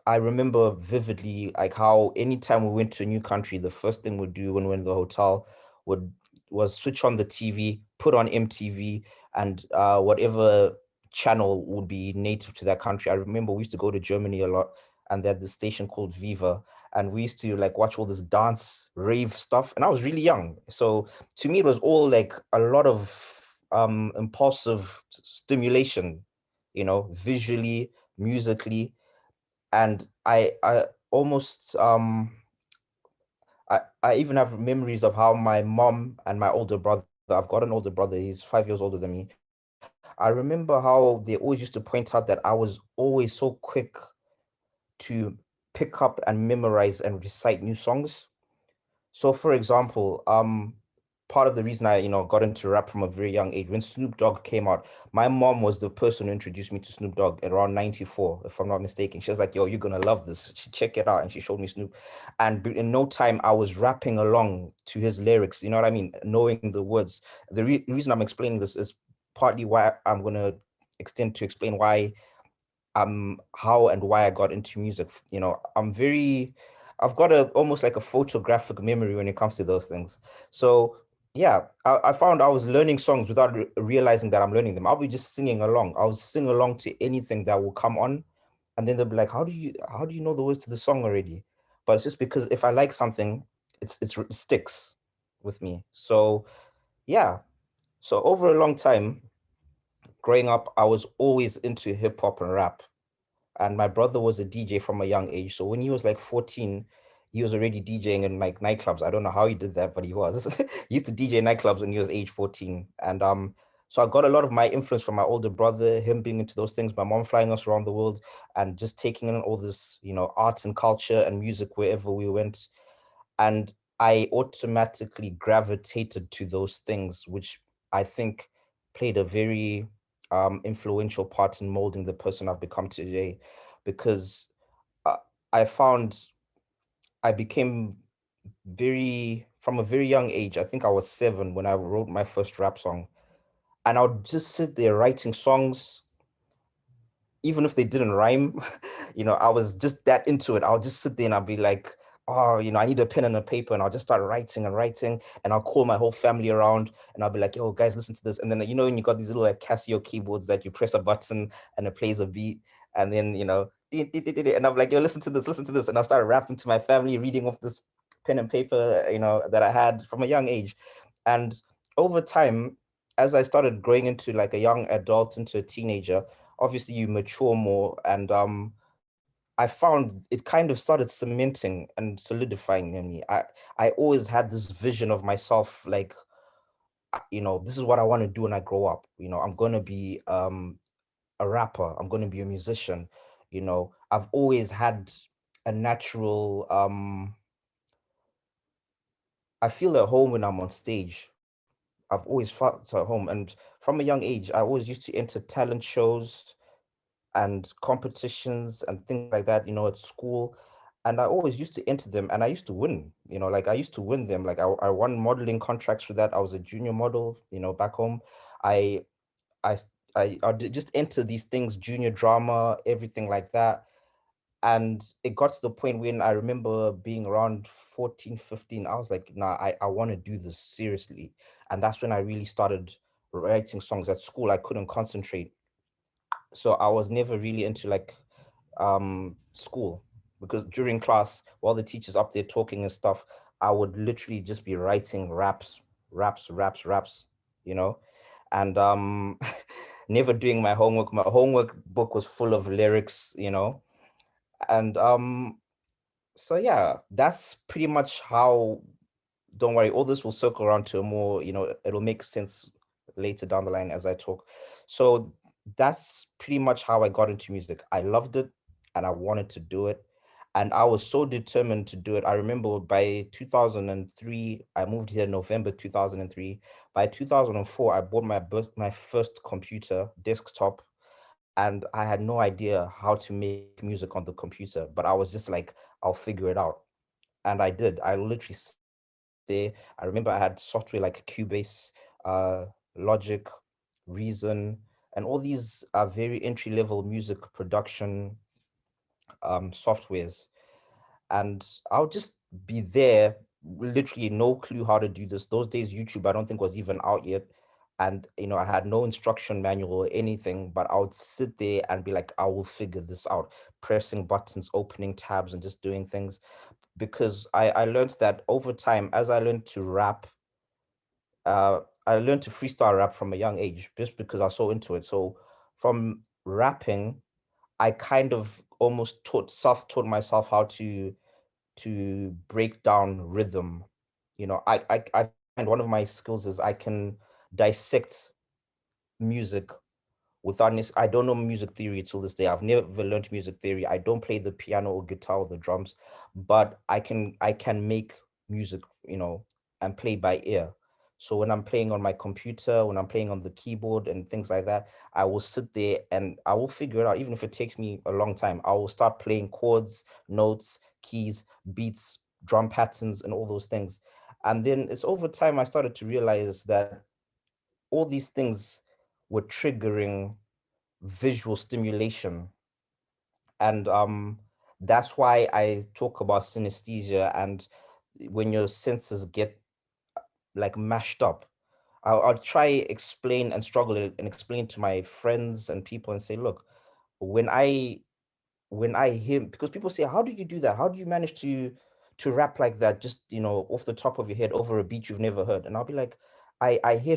I remember vividly, like, how anytime we went to a new country, the first thing we'd do when we were in the hotel would was switch on the TV, put on MTV, and whatever channel would be native to that country. I remember we used to go to Germany a lot, and they had this station called Viva, and we used to like watch all this dance rave stuff. And I was really young, so to me it was all like a lot of impulsive stimulation, visually, musically. And I almost I even have memories of how my mom and my older brother, I've got an older brother, he's 5 years older than me. I remember how they always used to point out that I was always so quick to pick up and memorize and recite new songs. So for example, part of the reason I, got into rap from a very young age, when Snoop Dogg came out, my mom was the person who introduced me to Snoop Dogg at around 94, if I'm not mistaken. She was like, yo, you're gonna love this. Check it out. And she showed me Snoop. And in no time, I was rapping along to his lyrics, you know what I mean? Knowing the words. The reason I'm explaining this is partly why I'm gonna extend to explain why how and why I got into music. I've got a almost like a photographic memory when it comes to those things. So yeah, I found I was learning songs without realizing that I'm learning them. I'll be just singing along. I'll sing along to anything that will come on, and then they'll be like, how do you know the words to the song already? But it's just because if I like something, it sticks with me. So yeah, so over a long time growing up, I was always into hip hop and rap, and my brother was a DJ from a young age. So when he was like 14, he was already DJing in like nightclubs. I don't know how he did that, but he was. He used to DJ in nightclubs when he was age 14. And so I got a lot of my influence from my older brother, him being into those things, my mom flying us around the world and just taking in all this, art and culture and music wherever we went. And I automatically gravitated to those things, which I think played a very influential part in molding the person I've become today, because uh, I found I became from a very young age. I think I was 7 when I wrote my first rap song, and I would just sit there writing songs even if they didn't rhyme. I was just that into it. I'll just sit there and I'll be like, oh, I need a pen and a paper, and I'll just start writing and writing, and I'll call my whole family around, and I'll be like, yo, guys, listen to this. And then, when you got these little like Casio keyboards that you press a button and it plays a beat, and then, and I'm like, yo, listen to this. And I'll start rapping to my family, reading off this pen and paper, that I had from a young age. And over time, as I started growing into like a young adult, into a teenager, obviously you mature more, and I found it kind of started cementing and solidifying in me. I always had this vision of myself, like, this is what I want to do when I grow up. I'm going to be a rapper. I'm going to be a musician. I've always had a natural, I feel at home when I'm on stage. I've always felt at home. And from a young age, I always used to enter talent shows and competitions and things like that, at school. And I always used to enter them and I used to win, like I used to win them. Like I won modeling contracts for that. I was a junior model, back home. I, I, I did just enter these things, junior drama, everything like that. And it got to the point when I remember being around 14, 15, I was like, nah, I want to do this seriously. And that's when I really started writing songs. At school, I couldn't concentrate. So I was never really into like school, because during class, while the teacher's up there talking and stuff, I would literally just be writing raps, and never doing my homework. My homework book was full of lyrics, and so yeah, that's pretty much how. Don't worry, all this will circle around to a more, it'll make sense later down the line as I talk. So that's pretty much how I got into music. I loved it and I wanted to do it. And I was so determined to do it. I remember by 2003, I moved here November 2003. By 2004, I bought my first computer, desktop, and I had no idea how to make music on the computer, but I was just like, I'll figure it out. And I did. I literally sat there. I remember I had software like Cubase, Logic, Reason, and all these very entry level music production softwares. And I'll just be there, literally no clue how to do this. Those days, YouTube, I don't think was even out yet. And, I had no instruction manual or anything, but I would sit there and be like, I will figure this out, pressing buttons, opening tabs, and just doing things. Because I learned that over time, as I learned to rap, I learned to freestyle rap from a young age, just because I was so into it. So from rapping, I kind of almost self-taught myself how to break down rhythm. I find one of my skills is I can dissect music without I don't know music theory till this day. I've never learned music theory. I don't play the piano or guitar or the drums, but I can make music, and play by ear. So when I'm playing on my computer, when I'm playing on the keyboard and things like that, I will sit there and I will figure it out, even if it takes me a long time. I will start playing chords, notes, keys, beats, drum patterns, and all those things. And then it's over time I started to realize that all these things were triggering visual stimulation. And that's why I talk about synesthesia, and when your senses get like mashed up. I'll try explain and struggle and explain to my friends and people and say, look, when I hear, because people say, how do you do that? How do you manage to rap like that, just off the top of your head over a beat you've never heard? And I'll be like, I hear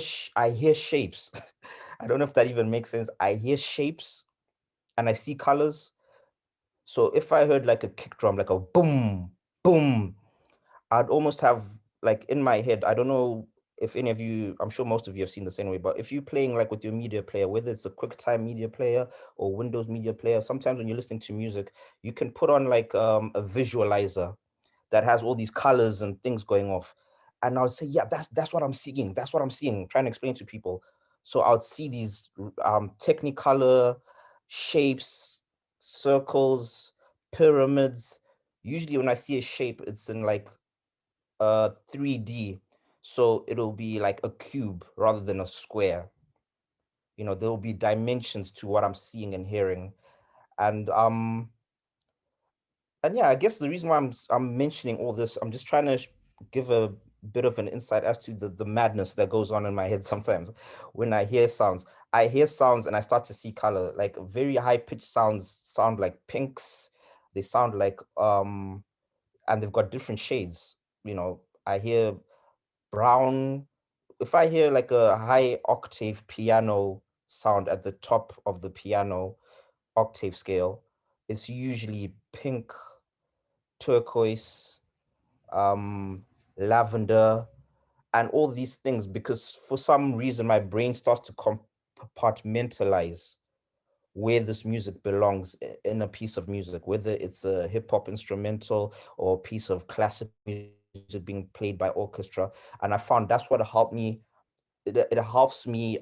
shapes. I don't know if that even makes sense. I hear shapes and I see colors. So if I heard like a kick drum, like a boom, boom, I'd almost have like in my head, I don't know if any of you, I'm sure most of you have seen the same way, but if you're playing like with your media player, whether it's a QuickTime media player or Windows media player, sometimes when you're listening to music, you can put on like a visualizer that has all these colors and things going off. And I would say, yeah, that's what I'm seeing. That's what I'm seeing, trying to explain to people. So I would see these technicolor shapes, circles, pyramids. Usually when I see a shape, it's in like 3D. So it'll be like a cube rather than a square. There'll be dimensions to what I'm seeing and hearing. And yeah, I guess the reason why I'm mentioning all this, I'm just trying to give a bit of an insight as to the madness that goes on in my head sometimes when I hear sounds. I hear sounds and I start to see color. Like very high pitched sounds sound like pinks. They sound like and they've got different shades. I hear brown. If I hear like a high octave piano sound at the top of the piano octave scale, it's usually pink, turquoise, lavender, and all these things, because for some reason my brain starts to compartmentalize where this music belongs in a piece of music, whether it's a hip hop instrumental or a piece of classic music being played by orchestra. And I found that's what helped me. It helps me,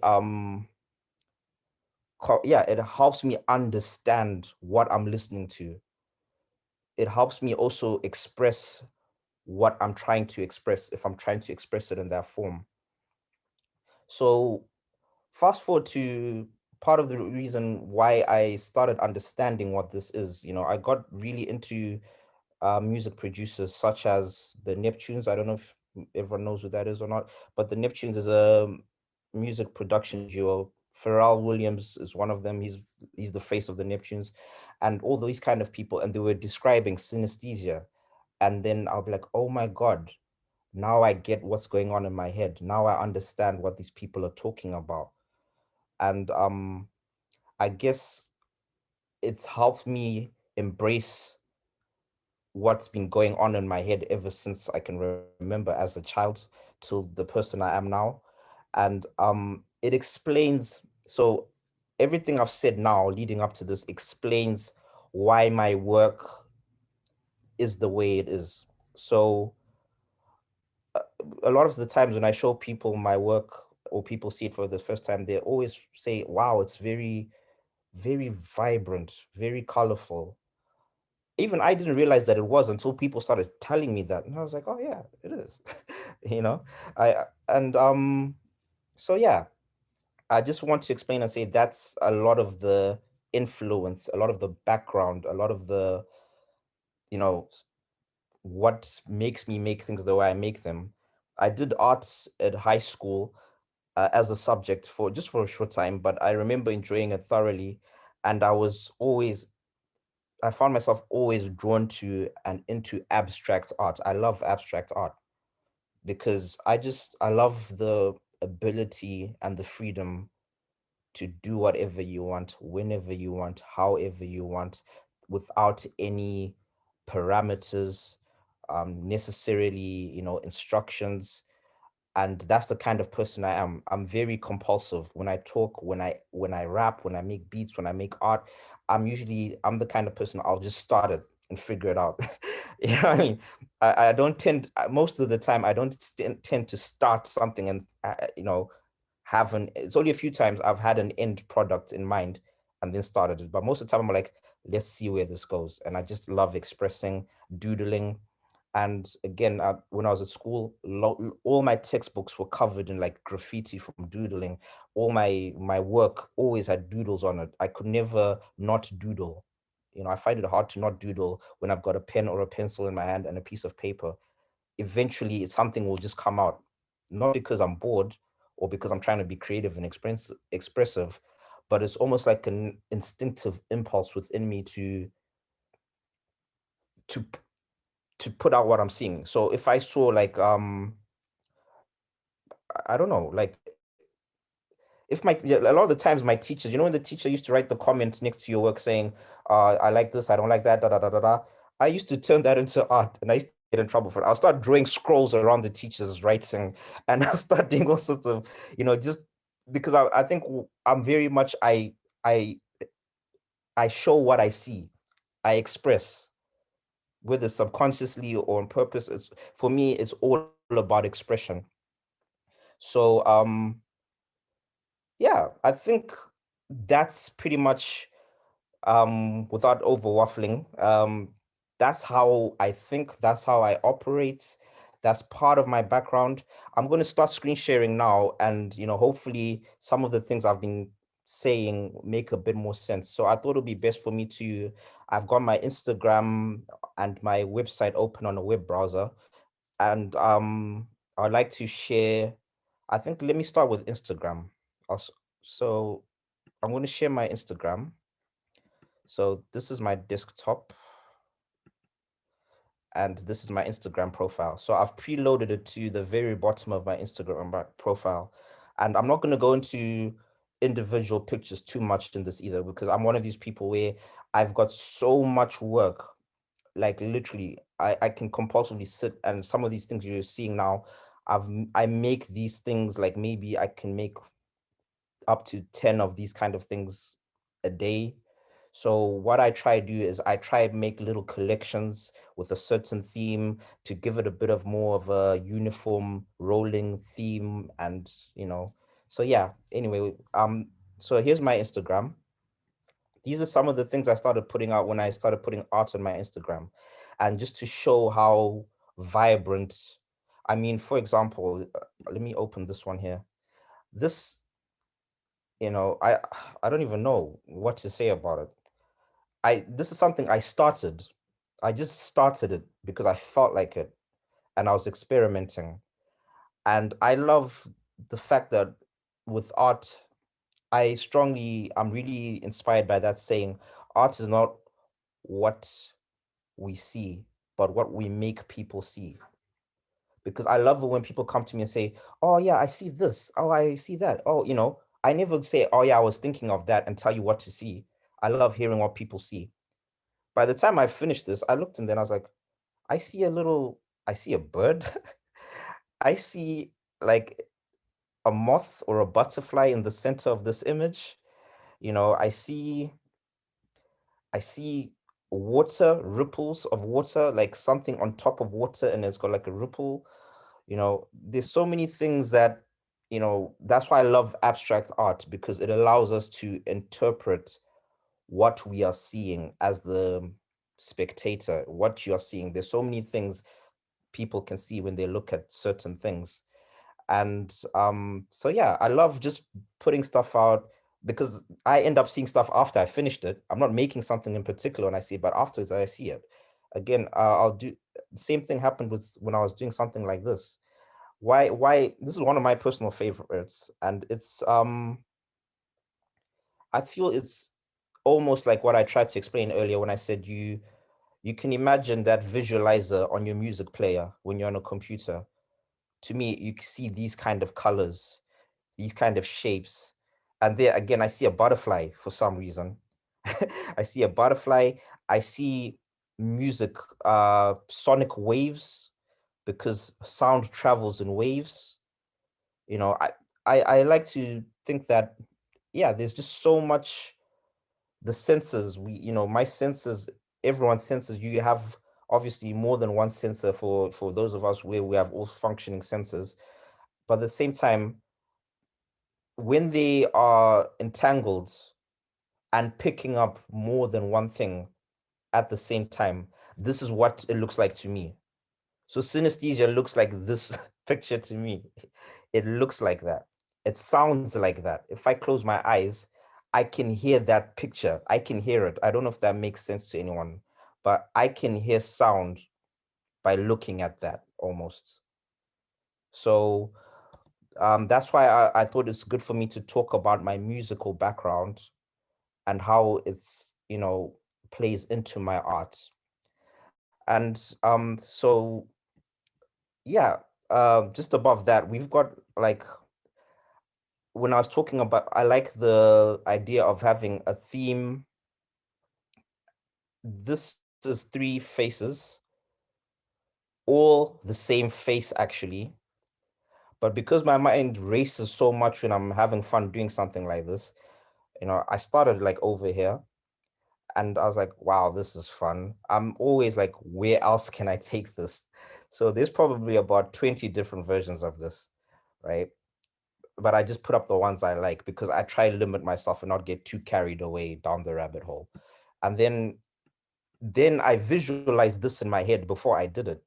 it helps me understand what I'm listening to. It helps me also express what I'm trying to express if I'm trying to express it in that form. So fast forward to part of the reason why I started understanding what this is. I got really into music producers such as the Neptunes. I don't know if everyone knows who that is or not, but the Neptunes is a music production duo. Pharrell Williams is one of them. He's the face of the Neptunes, and all these kind of people. And they were describing synesthesia, and then I'll be like, oh my god, now I get what's going on in my head. Now I understand what these people are talking about. And I guess it's helped me embrace what's been going on in my head ever since I can remember as a child till the person I am now. And it explains, so everything I've said now leading up to this explains why my work is the way it is. So a lot of the times when I show people my work or people see it for the first time, they always say, wow, it's very, very vibrant, very colorful. Even I didn't realize that it was until people started telling me that. And I was like, oh yeah, it is. you know, and so yeah, I just want to explain and say that's a lot of the influence, a lot of the background, a lot of the, you know, what makes me make things the way I make them. I did arts at high school as a subject for a short time, but I remember enjoying it thoroughly. And I found myself always drawn to and into abstract art. I love abstract art because I love the ability and the freedom to do whatever you want, whenever you want, however you want, without any parameters, necessarily, instructions. And that's the kind of person I am. I'm very compulsive when I talk, when I rap, when I make beats, when I make art. I'm the kind of person, I'll just start it and figure it out. You know what I mean? I don't tend most of the time I don't tend to start something and it's only a few times I've had an end product in mind and then started it. But most of the time I'm like, let's see where this goes. And I just love expressing, doodling. And again, when I was at school, all my textbooks were covered in like graffiti from doodling. All my work always had doodles on it. I could never not doodle. I find it hard to not doodle when I've got a pen or a pencil in my hand and a piece of paper. Eventually, something will just come out, not because I'm bored or because I'm trying to be creative and expressive, but it's almost like an instinctive impulse within me to to put out what I'm seeing. So if I saw like I don't know, like if a lot of the times my teachers, when the teacher used to write the comment next to your work saying, I like this, I don't like that, da da da da da. I used to turn that into art, and I used to get in trouble for it. I'll start drawing scrolls around the teacher's writing, and I'll start doing all sorts of, just because I think I'm very much I I show what I see, I express, whether subconsciously or on purpose. For me, it's all about expression. So yeah, I think that's pretty much, without over waffling, that's how I think, that's how I operate. That's part of my background. I'm going to start screen sharing now, and hopefully some of the things I've been saying make a bit more sense. So I thought it'd be best for me to, I've got my Instagram and my website open on a web browser, and I'd like to share. I think let me start with Instagram. So I'm going to share my Instagram. So this is my desktop, and this is my Instagram profile. So I've preloaded it to the very bottom of my Instagram profile. And I'm not going to go into individual pictures too much in this either, because I'm one of these people where I've got so much work, like literally, I can compulsively sit, and some of these things you're seeing now, I make these things, like maybe I can make up to 10 of these kind of things a day. So what I try to do is I try to make little collections with a certain theme to give it a bit of more of a uniform rolling theme. And so yeah, anyway, so here's my Instagram. These are some of the things I started putting out when I started putting art on my Instagram. And just to show how vibrant, I mean, for example, let me open this one here. This, I don't even know what to say about it. This is something I started. I just started it because I felt like it, and I was experimenting. And I love the fact that with art, I'm really inspired by that saying, art is not what we see, but what we make people see. Because I love it when people come to me and say, oh yeah, I see this. Oh, I see that. Oh, I never say, oh yeah, I was thinking of that, and tell you what to see. I love hearing what people see. By the time I finished this, I looked and then I was like, I see a bird. I see like a moth or a butterfly in the center of this image. I see water, ripples of water, like something on top of water, and it's got like a ripple. There's so many things that, that's why I love abstract art, because it allows us to interpret what we are seeing as the spectator, what you're seeing. There's so many things people can see when they look at certain things. And so yeah, I love just putting stuff out, because I end up seeing stuff after I finished it. I'm not making something in particular when I see it, but afterwards I see it again. I'll do the same thing happened with when I was doing something like this. Why this is one of my personal favorites, and it's I feel it's almost like what I tried to explain earlier when I said you can imagine that visualizer on your music player when you're on a computer. To me, you see these kind of colors, these kind of shapes. And there again, I see a butterfly for some reason. I see a butterfly. I see music, sonic waves, because sound travels in waves. I like to think that, yeah, there's just so much. The senses, my senses, everyone's senses, you have obviously more than one sensor for those of us where we have all functioning senses. But at the same time, when they are entangled and picking up more than one thing at the same time, this is what it looks like to me. So synesthesia looks like this picture to me. It looks like that. It sounds like that. If I close my eyes, I can hear that picture. I can hear it. I don't know if that makes sense to anyone, but I can hear sound by looking at that almost. So that's why I thought it's good for me to talk about my musical background and how it's, plays into my art. And so yeah, just above that, we've got like, when I was talking about, I like the idea of having a theme. This is three faces, all the same face actually. But because my mind races so much when I'm having fun doing something like this, I started like over here, and I was like, wow, this is fun. I'm always like, where else can I take this? So there's probably about 20 different versions of this, right? But I just put up the ones I like, because I try to limit myself and not get too carried away down the rabbit hole. And then I visualized this in my head before I did it.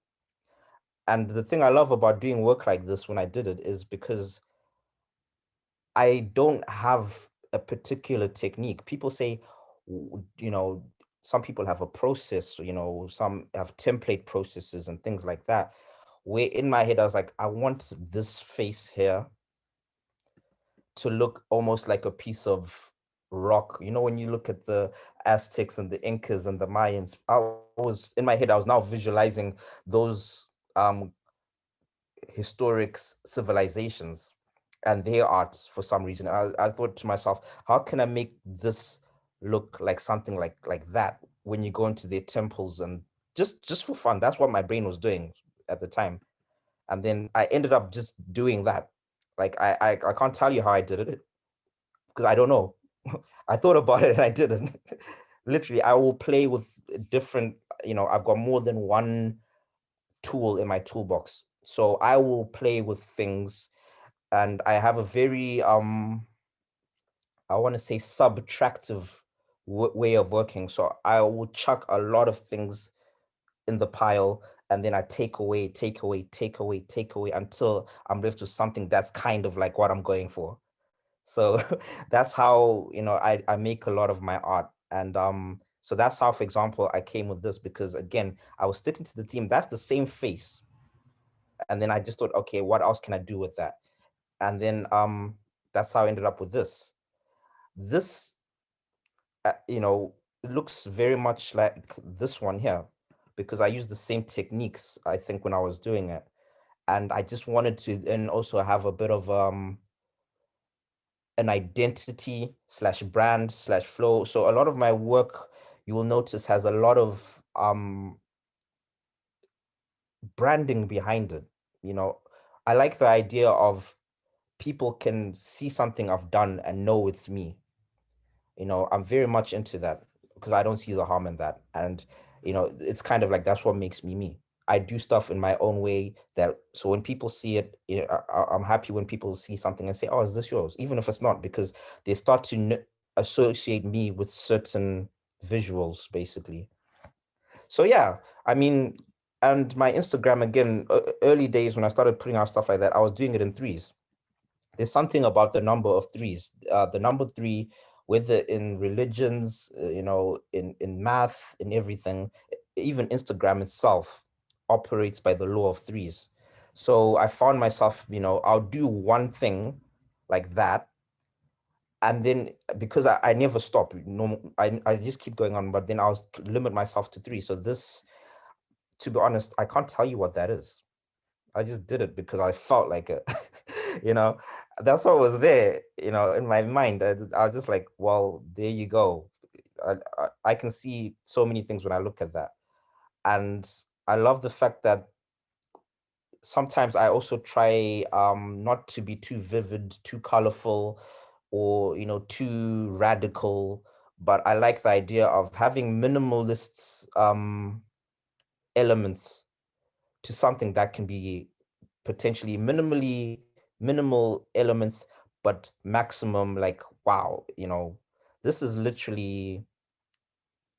And the thing I love about doing work like this when I did it is because I don't have a particular technique. People say, some people have a process, some have template processes and things like that. Where in my head, I was like, I want this face here to look almost like a piece of rock. When you look at the Aztecs and the Incas and the Mayans, in my head, I was now visualizing those historic civilizations and their arts for some reason. I thought to myself, how can I make this look like something like that when you go into their temples, and just for fun. That's what my brain was doing at the time. And then I ended up just doing that. Like I can't tell you how I did it because I don't know. I thought about it and I didn't. Literally, I will play with different, I've got more than one tool in my toolbox. So I will play with things, and I have a very I want to say subtractive way of working. So I will chuck a lot of things in the pile, and then I take away, take away, take away, take away until I'm left with something that's kind of like what I'm going for. So that's how, I make a lot of my art. And so that's how, for example, I came with this, because again, I was sticking to the theme. That's the same face. And then I just thought, okay, what else can I do with that? And then that's how I ended up with this. This, looks very much like this one here, because I used the same techniques, I think, when I was doing it. And I just wanted to then also have a bit of an identity slash brand slash flow. So a lot of my work, you will notice, has a lot of branding behind it. I like the idea of people can see something I've done and know it's me. I'm very much into that because I don't see the harm in that. And, it's kind of like, that's what makes me me. I do stuff in my own way, that so when people see it, I'm happy when people see something and say, oh, is this yours? Even if it's not, because they start to associate me with certain visuals, basically. So yeah, I mean, and my Instagram, again, early days when I started putting out stuff like that, I was doing it in threes. There's something about the number of threes. The number three, whether in religions, in math, in everything, even Instagram itself operates by the law of threes. So I found myself, I'll do one thing like that, and then because I never stop, I just keep going on, but then I'll limit myself to three. So this, to be honest, I can't tell you what that is. I just did it because I felt like it. you know, that's what was there, in my mind. I was just like, well, there you go. I can see so many things when I look at that. And I love the fact that sometimes I also try not to be too vivid, too colorful, or, too radical. But I like the idea of having minimalist elements to something that can be potentially minimal elements, but maximum, like, wow, this is literally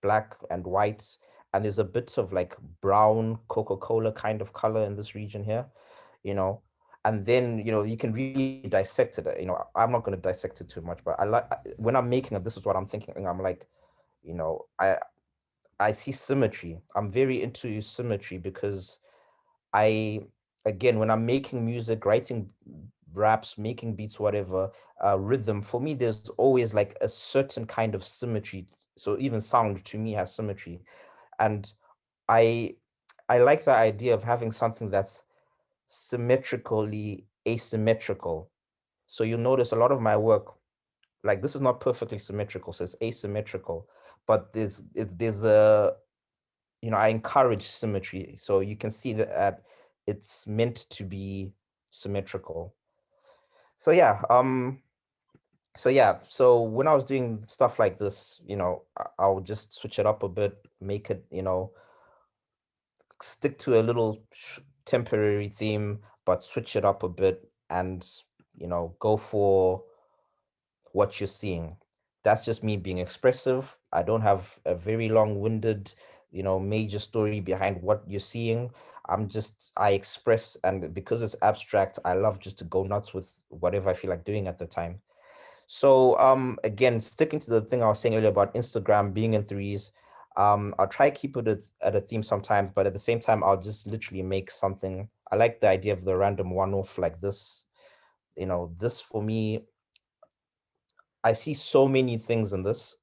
black and white, and there's a bit of like brown Coca-Cola kind of color in this region here, you know and then you can really dissect it. I'm not going to dissect it too much, but I like, when I'm making it, this is what I'm thinking. I'm like, I see symmetry. I'm very into symmetry because I, again, when I'm making music, writing raps, making beats, whatever, rhythm, for me, there's always like a certain kind of symmetry. So even sound to me has symmetry. And I I like the idea of having something that's symmetrically asymmetrical. So you'll notice a lot of my work, like, this is not perfectly symmetrical, so it's asymmetrical, but there's a, I encourage symmetry. So you can see that it's meant to be symmetrical. So yeah, so when I was doing stuff like this, I would just switch it up a bit, make it, stick to a little temporary theme, but switch it up a bit, and go for what you're seeing. That's just me being expressive. I don't have a very long-winded, major story behind what you're seeing. I express, and because it's abstract, I love just to go nuts with whatever I feel like doing at the time. So again, sticking to the thing I was saying earlier about Instagram being in threes, I'll try to keep it at a theme sometimes, but at the same time, I'll just literally make something. I like the idea of the random one-off like this. This for me, I see so many things in this,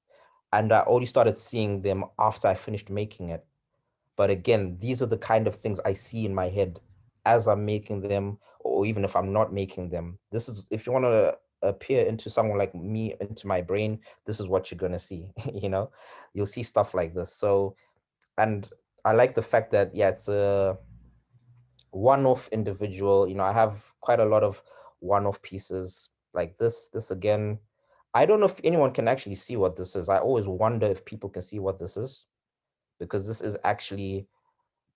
and I only started seeing them after I finished making it. But again, these are the kind of things I see in my head as I'm making them, or even if I'm not making them. This is, if you want appear into someone like me, into my brain, this is what you're gonna see. You'll see stuff like this. So, and I like the fact that, yeah, it's a one-off individual. I have quite a lot of one-off pieces like this again. I don't know if anyone can actually see what this is. I always wonder if people can see what this is, because this is actually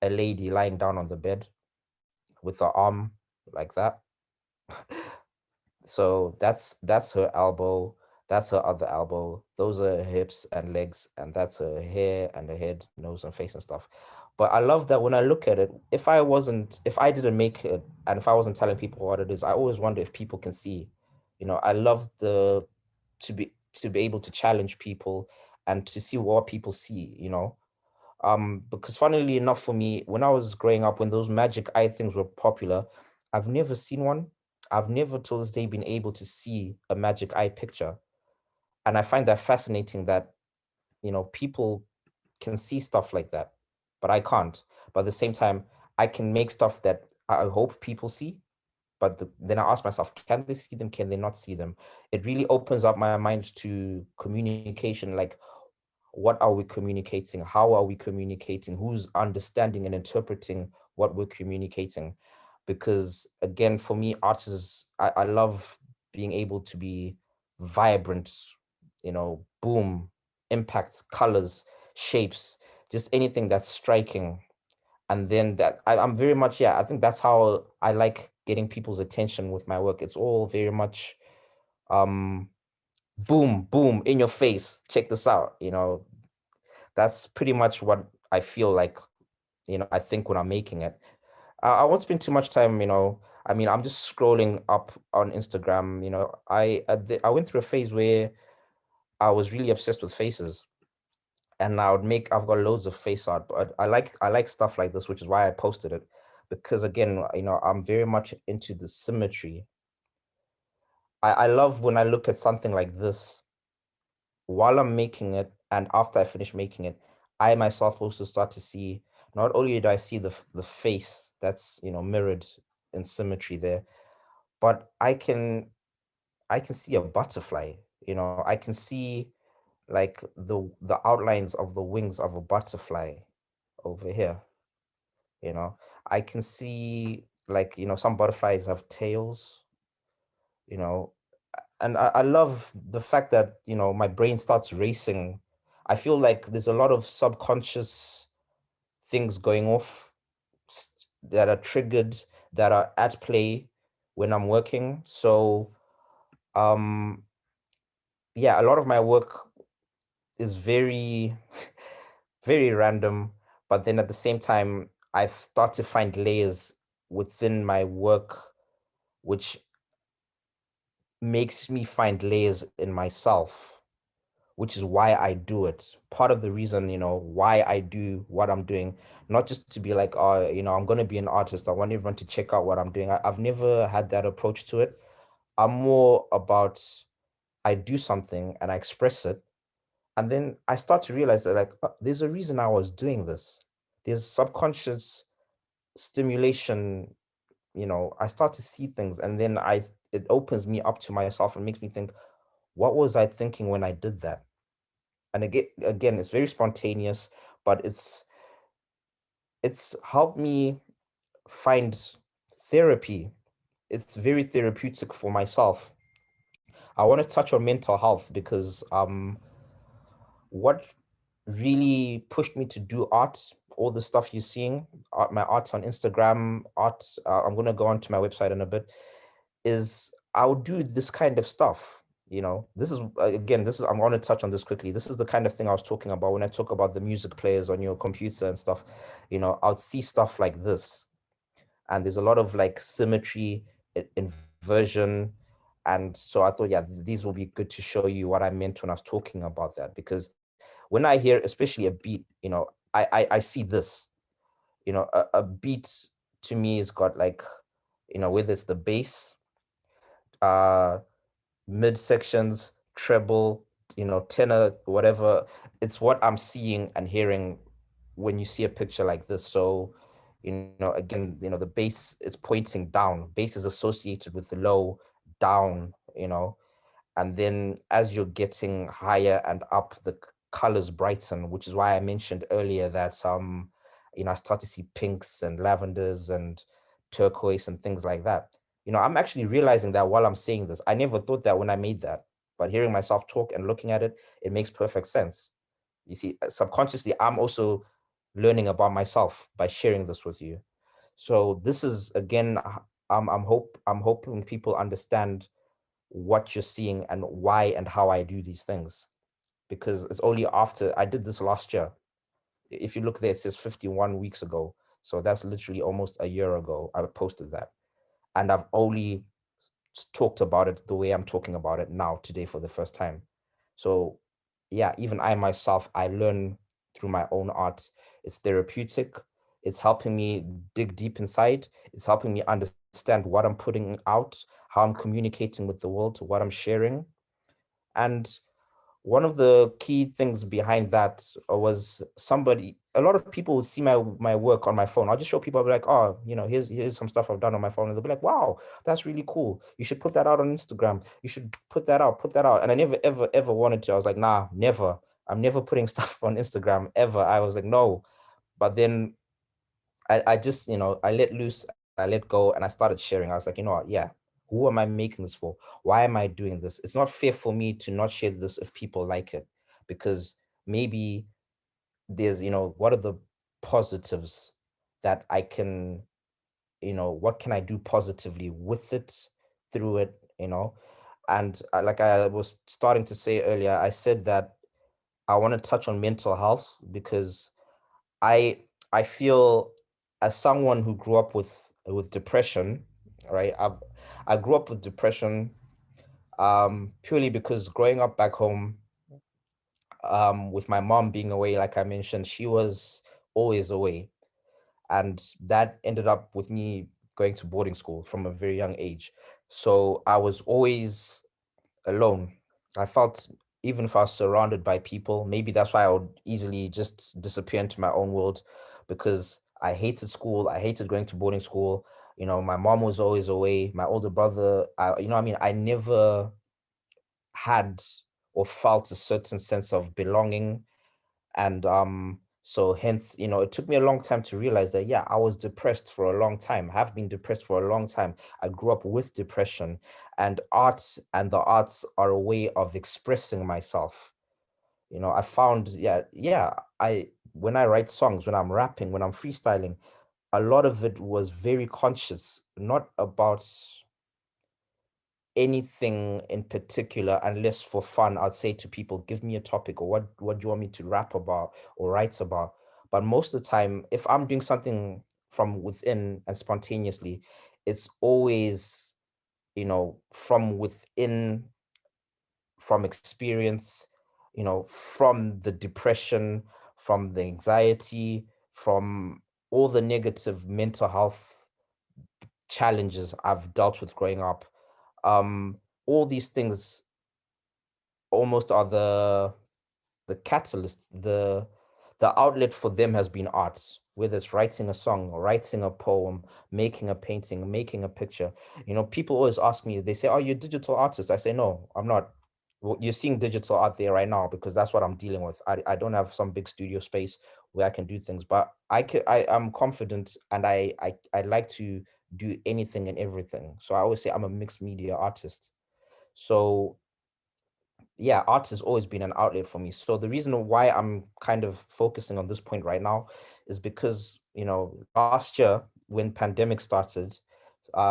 a lady lying down on the bed with her arm like that. So that's her elbow, that's her other elbow, those are her hips and legs, and that's her hair and her head, nose and face and stuff. But I love that when I look at it, if I didn't make it, and if I wasn't telling people what it is, I always wonder if people can see. I love to be able to challenge people and to see what people see. Because funnily enough, for me, when I was growing up, when those magic eye things were popular, I've never seen one. I've never till this day been able to see a magic eye picture. And I find that fascinating that, people can see stuff like that, but I can't. But at the same time, I can make stuff that I hope people see. But then I ask myself, can they see them? Can they not see them? It really opens up my mind to communication. Like, what are we communicating? How are we communicating? Who's understanding and interpreting what we're communicating? Because again, for me, art is, I love being able to be vibrant, boom, impact, colors, shapes, just anything that's striking. And then I'm very much, yeah, I think that's how I like getting people's attention with my work. It's all very much um boom, boom, in your face. Check this out. That's pretty much what I feel like, I think when I'm making it. I won't spend too much time, I mean, I'm just scrolling up on Instagram. I went through a phase where I was really obsessed with faces, and I've got loads of face art, but I like stuff like this, which is why I posted it, because again, I'm very much into the symmetry. I love when I look at something like this while I'm making it, and after I finish making it, I myself also start to see, not only do I see the face that's mirrored in symmetry there, but I can see a butterfly. I can see like the outlines of the wings of a butterfly over here. you know I can see, like, some butterflies have tails, you know and I love the fact that my brain starts racing. I feel like there's a lot of subconscious things going off, that are triggered, that are at play when I'm working. So um yeah, a lot of my work is very very random, but then at the same time I start to find layers within my work, which makes me find layers in myself, which is why I do it. Part of the reason, why I do what I'm doing, not just to be like, oh, I'm going to be an artist, I want everyone to check out what I'm doing. I've never had that approach to it. I'm more about, I do something and I express it. And then I start to realize that, like, there's a reason I was doing this. There's subconscious stimulation. I start to see things, and then it opens me up to myself and makes me think, what was I thinking when I did that? And again, it's very spontaneous, but it's helped me find therapy. It's very therapeutic for myself. I want to touch on mental health because what really pushed me to do art, all the stuff you're seeing, my art on Instagram, I'm going to go onto my website in a bit, is I would do this kind of stuff. This is, again, I'm going to touch on this quickly. This is the kind of thing I was talking about when I talk about the music players on your computer and stuff. I'll see stuff like this, and there's a lot of like symmetry, inversion. And so I thought, yeah, these will be good to show you what I meant when I was talking about that. Because when I hear especially a beat, I see this. A beat to me has got, like, whether it's the bass, uh mid sections, treble, tenor, whatever. It's what I'm seeing and hearing when you see a picture like this. So, again, the bass is pointing down. Bass is associated with the low, down, you know, and then as you're getting higher and up, the colors brighten, which is why I mentioned earlier that you know, I start to see pinks and lavenders and turquoise and things like that. You know, I'm actually realizing that while I'm saying this. I never thought that when I made that, but hearing myself talk and looking at it, it makes perfect sense. You see, subconsciously, I'm also learning about myself by sharing this with you. So this is again, I'm hoping people understand what you're seeing and why and how I do these things, because it's only after I did this last year. If you look there, it says 51 weeks ago. So that's literally almost a year ago I posted that. And I've only talked about it the way I'm talking about it now today for the first time. So yeah, even I myself, I learn through my own art. It's therapeutic. It's helping me dig deep inside. It's helping me understand what I'm putting out, how I'm communicating with the world, what I'm sharing. And one of the key things behind that was a lot of people would see my work on my phone. I'll just show people, I'll be like, oh, you know, here's some stuff I've done on my phone. And they'll be like, wow, that's really cool. You should put that out on Instagram. You should put that out. And I never, ever, ever wanted to. I was like, nah, never. I'm never putting stuff on Instagram ever. I was like, no. But then I just, you know, I let loose and I let go and I started sharing. I was like, you know what? Yeah. Who am I making this for? Why am I doing this? It's not fair for me to not share this if people like it, because maybe there's, you know, what are the positives that I can, you know, what can I do positively with it, through it, you know? And like I was starting to say earlier, I said that I want to touch on mental health because I I feel, as someone who grew up with depression, right? I grew up with depression purely because growing up back home, with my mom being away, like I mentioned, she was always away, and that ended up with me going to boarding school from a very young age. So I was always alone. I felt, even if I was surrounded by people, maybe that's why I would easily just disappear into my own world, because I hated school. I hated going to boarding school. You know, my mom was always away. My older brother, you know, what I mean, I never had or felt a certain sense of belonging. And so hence, you know, it took me a long time to realize that, yeah, I was depressed for a long time, have been depressed for a long time. I grew up with depression, and arts and the arts are a way of expressing myself. You know, I found, yeah, I when I write songs, when I'm rapping, when I'm freestyling, a lot of it was very conscious, not about anything in particular, unless for fun I'd say to people, give me a topic, or what do you want me to rap about or write about. But most of the time, if I'm doing something from within and spontaneously, it's always, you know, from within, from experience, you know, from the depression, from the anxiety, from all the negative mental health challenges I've dealt with growing up. All these things almost are the catalyst, the outlet for them has been arts, whether it's writing a song or writing a poem, making a painting, making a picture. You know, people always ask me, they say, oh, you're a digital artist. I say, no, I'm not. Well, you're seeing digital art there right now because that's what I'm dealing with. I don't have some big studio space where I can do things, but I'm confident, and I like to do anything and everything. So I always say I'm a mixed media artist. So yeah, art has always been an outlet for me. So the reason why I'm kind of focusing on this point right now is because, you know, last year when pandemic started,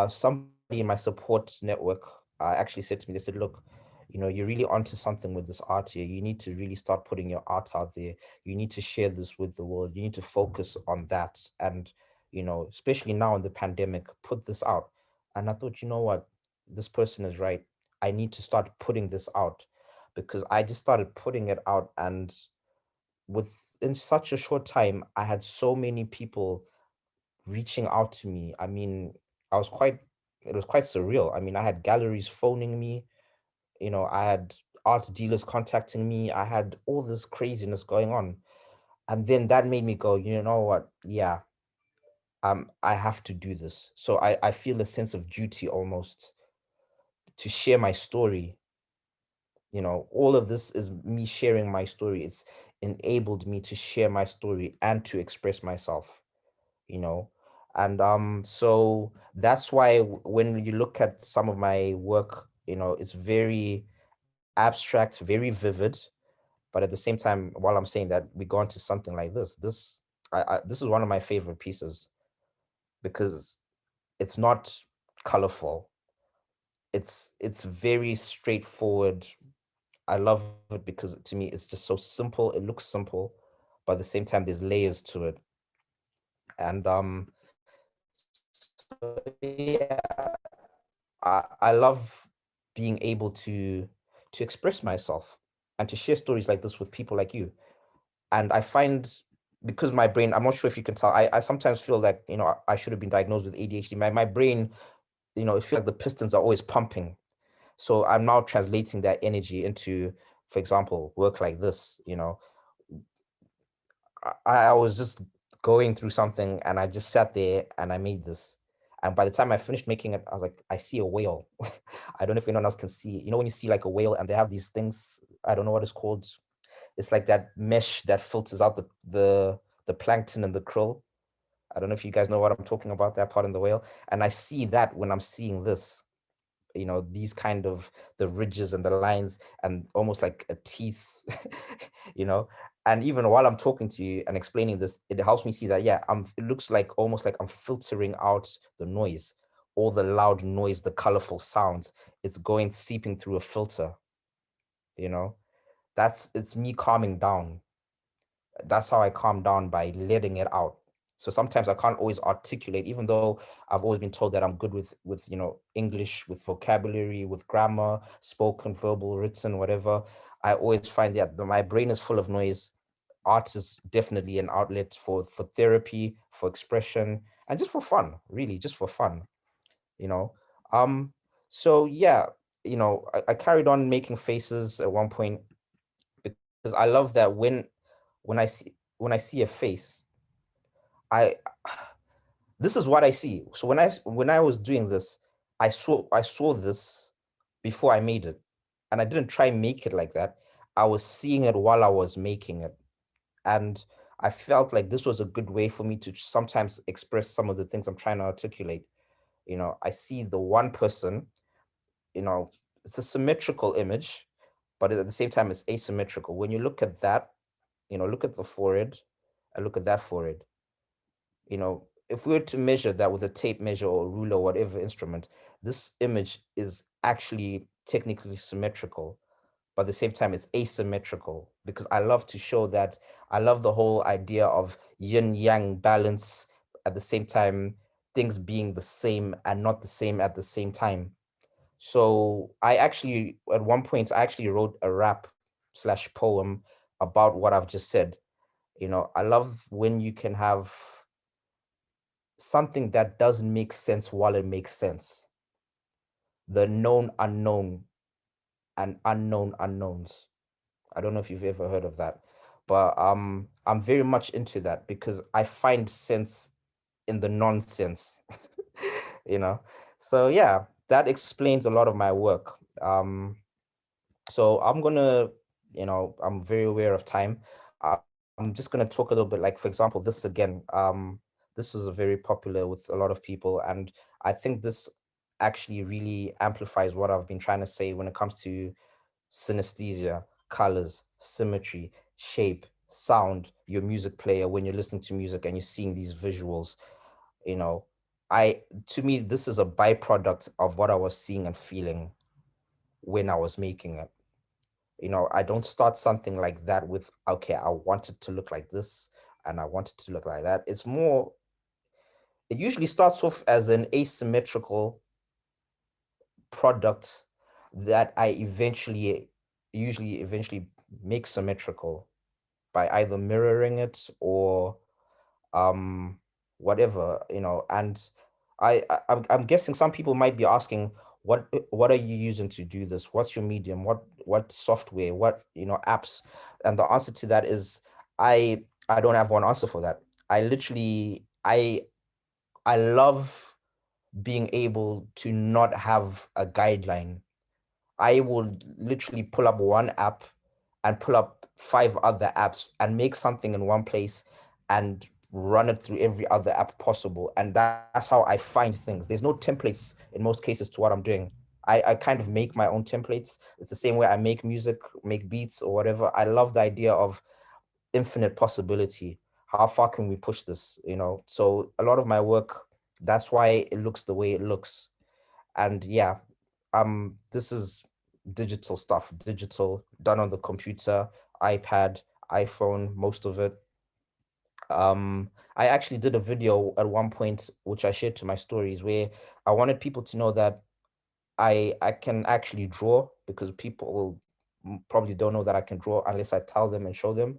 somebody in my support network actually said to me, they said, look, you know, you're really onto something with this art here. You need to really start putting your art out there. You need to share this with the world. You need to focus on that. And, you know, especially now in the pandemic, put this out. And I thought, you know what, this person is right. I need to start putting this out, because I just started putting it out, and within such a short time, I had so many people reaching out to me. I mean, it was quite surreal. I mean, I had galleries phoning me, you know, I had art dealers contacting me, I had all this craziness going on. And then that made me go, you know what? Yeah, I have to do this. So I feel a sense of duty almost to share my story. You know, all of this is me sharing my story. It's enabled me to share my story and to express myself, you know. And so that's why when you look at some of my work, you know, it's very abstract, very vivid, but at the same time, while I'm saying that, we go into something like this is one of my favorite pieces because it's not colorful. It's very straightforward. I love it because to me it's just so simple. It looks simple, but at the same time there's layers to it. And so yeah, I love being able to express myself and to share stories like this with people like you. And I find, because my brain, I'm not sure if you can tell, I sometimes feel like, you know, I should have been diagnosed with ADHD. My brain, you know, it feels like the pistons are always pumping. So I'm now translating that energy into, for example, work like this. You know, I was just going through something and I just sat there and I made this. And by the time I finished making it, I was like, I see a whale. I don't know if anyone else can see. You know, when you see like a whale and they have these things, I don't know what it's called. It's like that mesh that filters out the plankton and the krill. I don't know if you guys know what I'm talking about, that part in the whale. And I see that when I'm seeing this, you know, these kind of the ridges and the lines and almost like a teeth, you know. And even while I'm talking to you and explaining this, it helps me see that, yeah, it looks like almost like I'm filtering out the noise, all the loud noise, the colorful sounds. It's going seeping through a filter, you know. It's me calming down. That's how I calm down, by letting it out. So sometimes I can't always articulate, even though I've always been told that I'm good with you know, English, with vocabulary, with grammar, spoken, verbal, written, whatever. I always find that my brain is full of noise. Art is definitely an outlet for therapy, for expression, and just for fun, really, just for fun, you know. Um, so yeah, you know, I carried on making faces at one point because I love that when I see a face, I this is what I see. So when I was doing this, I saw this before I made it, and I didn't try and make it like that. I was seeing it while I was making it, and I felt like this was a good way for me to sometimes express some of the things I'm trying to articulate. You know, I see the one person. You know, it's a symmetrical image, but at the same time, it's asymmetrical. When you look at that, you know, look at the forehead, and look at that forehead. You know, if we were to measure that with a tape measure or ruler or whatever instrument, this image is actually technically symmetrical, but at the same time it's asymmetrical, because I love to show that. I love the whole idea of yin yang balance, at the same time things being the same and not the same at the same time. So I actually, at one point, I actually wrote a rap slash poem about what I've just said. You know, I love when you can have something that doesn't make sense while it makes sense. The known unknown and unknown unknowns. I don't know if you've ever heard of that, but I'm very much into that because I find sense in the nonsense, you know. So yeah, that explains a lot of my work. So I'm gonna, you know, I'm very aware of time. I'm just gonna talk a little bit, like for example, this again. This is a very popular with a lot of people, and I think this actually really amplifies what I've been trying to say when it comes to synesthesia, colors, symmetry, shape, sound, your music player when you're listening to music and you're seeing these visuals. You know, to me, this is a byproduct of what I was seeing and feeling when I was making it. You know, I don't start something like that with, okay, I want it to look like this and I want it to look like that. It's more, it usually starts off as an asymmetrical product that I eventually make symmetrical by either mirroring it or um whatever, you know. And I'm guessing some people might be asking, what are you using to do this? What's your medium? What software? What, you know, apps? And the answer to that is, I don't have one answer for that. I literally I love being able to not have a guideline. I will literally pull up one app and pull up 5 other apps and make something in one place and run it through every other app possible. And that's how I find things. There's no templates in most cases to what I'm doing. I kind of make my own templates. It's the same way I make music, make beats or whatever. I love the idea of infinite possibility. How far can we push this? So a lot of my work, that's why it looks the way it looks. And yeah, this is digital stuff, digital, done on the computer, iPad, iPhone, most of it. I actually did a video at one point which I shared to my stories, where I wanted people to know that I can actually draw, because people probably don't know that I can draw unless I tell them and show them.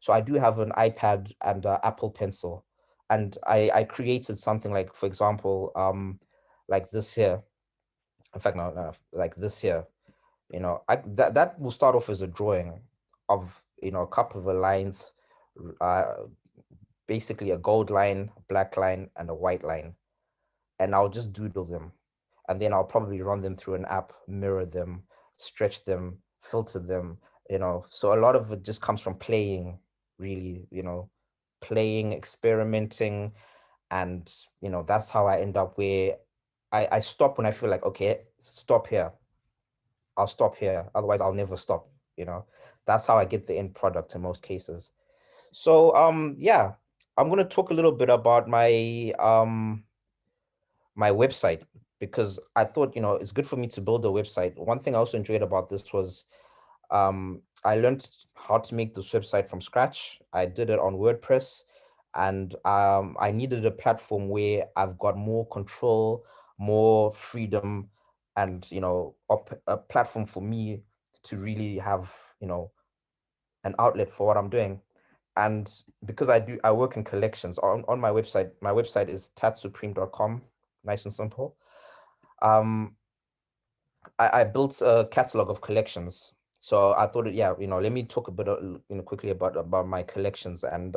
So I do have an iPad and Apple Pencil, and I created something like, for example, like this here. In fact, no, like this here. That will start off as a drawing of a couple of lines, uh, basically a gold line, a black line, and a white line, and I'll just doodle them, and then I'll probably run them through an app, mirror them, stretch them, filter them. So a lot of it just comes from playing, really. Playing, experimenting, and that's how I end up where I stop when I feel like, okay, stop here. I'll stop here, otherwise I'll never stop. That's how I get the end product in most cases. So yeah, I'm going to talk a little bit about my website, because I thought, it's good for me to build a website. One thing I also enjoyed about this was I learned how to make this website from scratch. I did it on WordPress, and I needed a platform where I've got more control, more freedom, and a platform for me to really have an outlet for what I'm doing. And because I work in collections on my website. My website is tatsupreme.com, nice and simple. um I built a catalog of collections. So I thought, yeah, let me talk a bit, quickly about my collections. And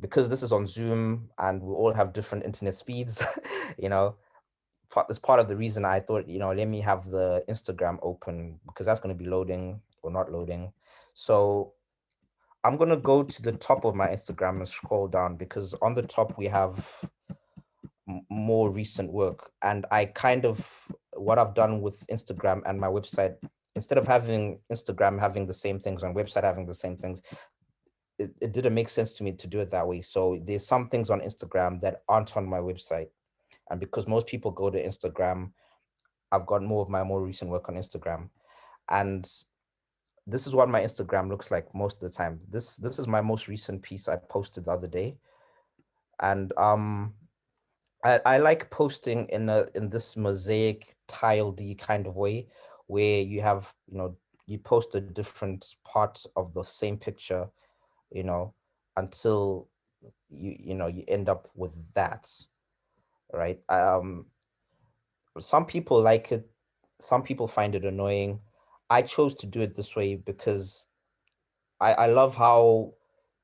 because this is on Zoom and we all have different internet speeds, you know, that's part of the reason I thought, let me have the Instagram open, because that's going to be loading or not loading. So I'm going to go to the top of my Instagram and scroll down, because on the top we have more recent work. And I kind of, what I've done with Instagram and my website, instead of having Instagram having the same things and website having the same things, it didn't make sense to me to do it that way. So there's some things on Instagram that aren't on my website. And because most people go to Instagram, I've got more of my more recent work on Instagram. And this is what my Instagram looks like most of the time. This is my most recent piece I posted the other day. And I like posting in this mosaic tiledy kind of way, where you have, you post a different part of the same picture, you know, until you end up with that, right? Some people like it, some people find it annoying. I chose to do it this way because I love how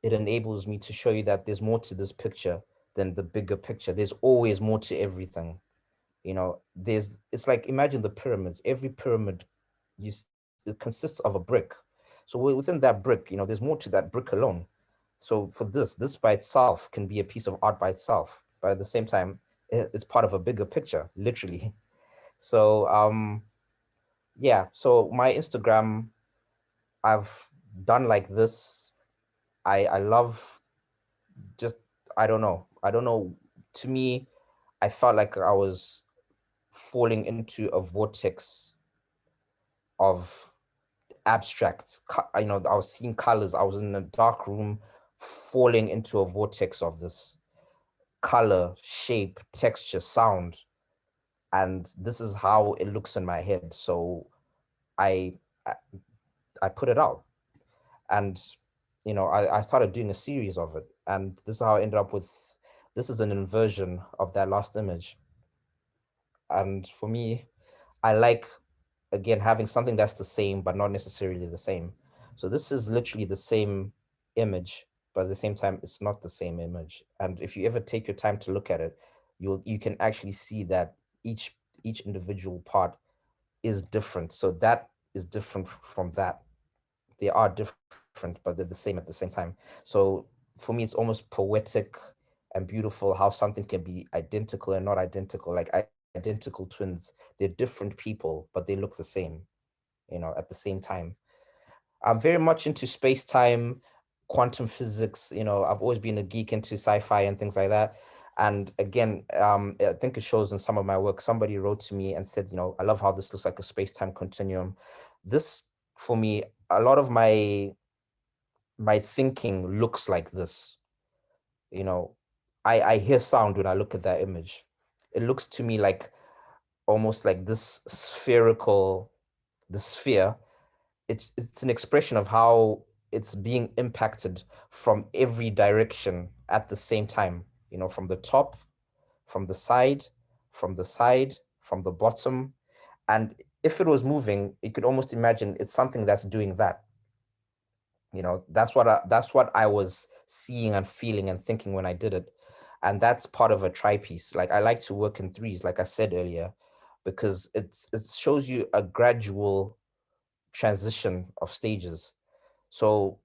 it enables me to show you that there's more to this picture than the bigger picture. There's always more to everything. It's like, imagine the pyramids. Every pyramid, it consists of a brick. So within that brick, there's more to that brick alone. So for this by itself can be a piece of art by itself, but at the same time, it's part of a bigger picture, literally. So yeah, so my Instagram, I've done like this. I love, just, I don't know. To me, I felt like I was falling into a vortex of abstracts. I was seeing colors. I was in a dark room, falling into a vortex of this color, shape, texture, sound. And this is how it looks in my head. So I I, I put it out, and I started doing a series of it, and this is how I ended up with, this is an inversion of that last image. And for me, I like, again, having something that's the same but not necessarily the same. So this is literally the same image, but at the same time it's not the same image. And if you ever take your time to look at it, you can actually see that each individual part is different. So that is different from that. They are different, but they're the same at the same time. So for me, it's almost poetic and beautiful how something can be identical and not identical, like identical twins. They're different people, but they look the same, at the same time. I'm very much into space time, quantum physics. I've always been a geek into sci-fi and things like that. And again, I think it shows in some of my work. Somebody wrote to me and said, I love how this looks like a space-time continuum. This, for me, a lot of my thinking looks like this. You know, I hear sound when I look at that image. It looks to me like almost like this the sphere. It's an expression of how it's being impacted from every direction at the same time, from the top, from the side, from the bottom. And if it was moving, you could almost imagine it's something that's doing that. That's what I was seeing and feeling and thinking when I did it. And that's part of a tri-piece. Like, I like to work in threes, like I said earlier, because it shows you a gradual transition of stages. So,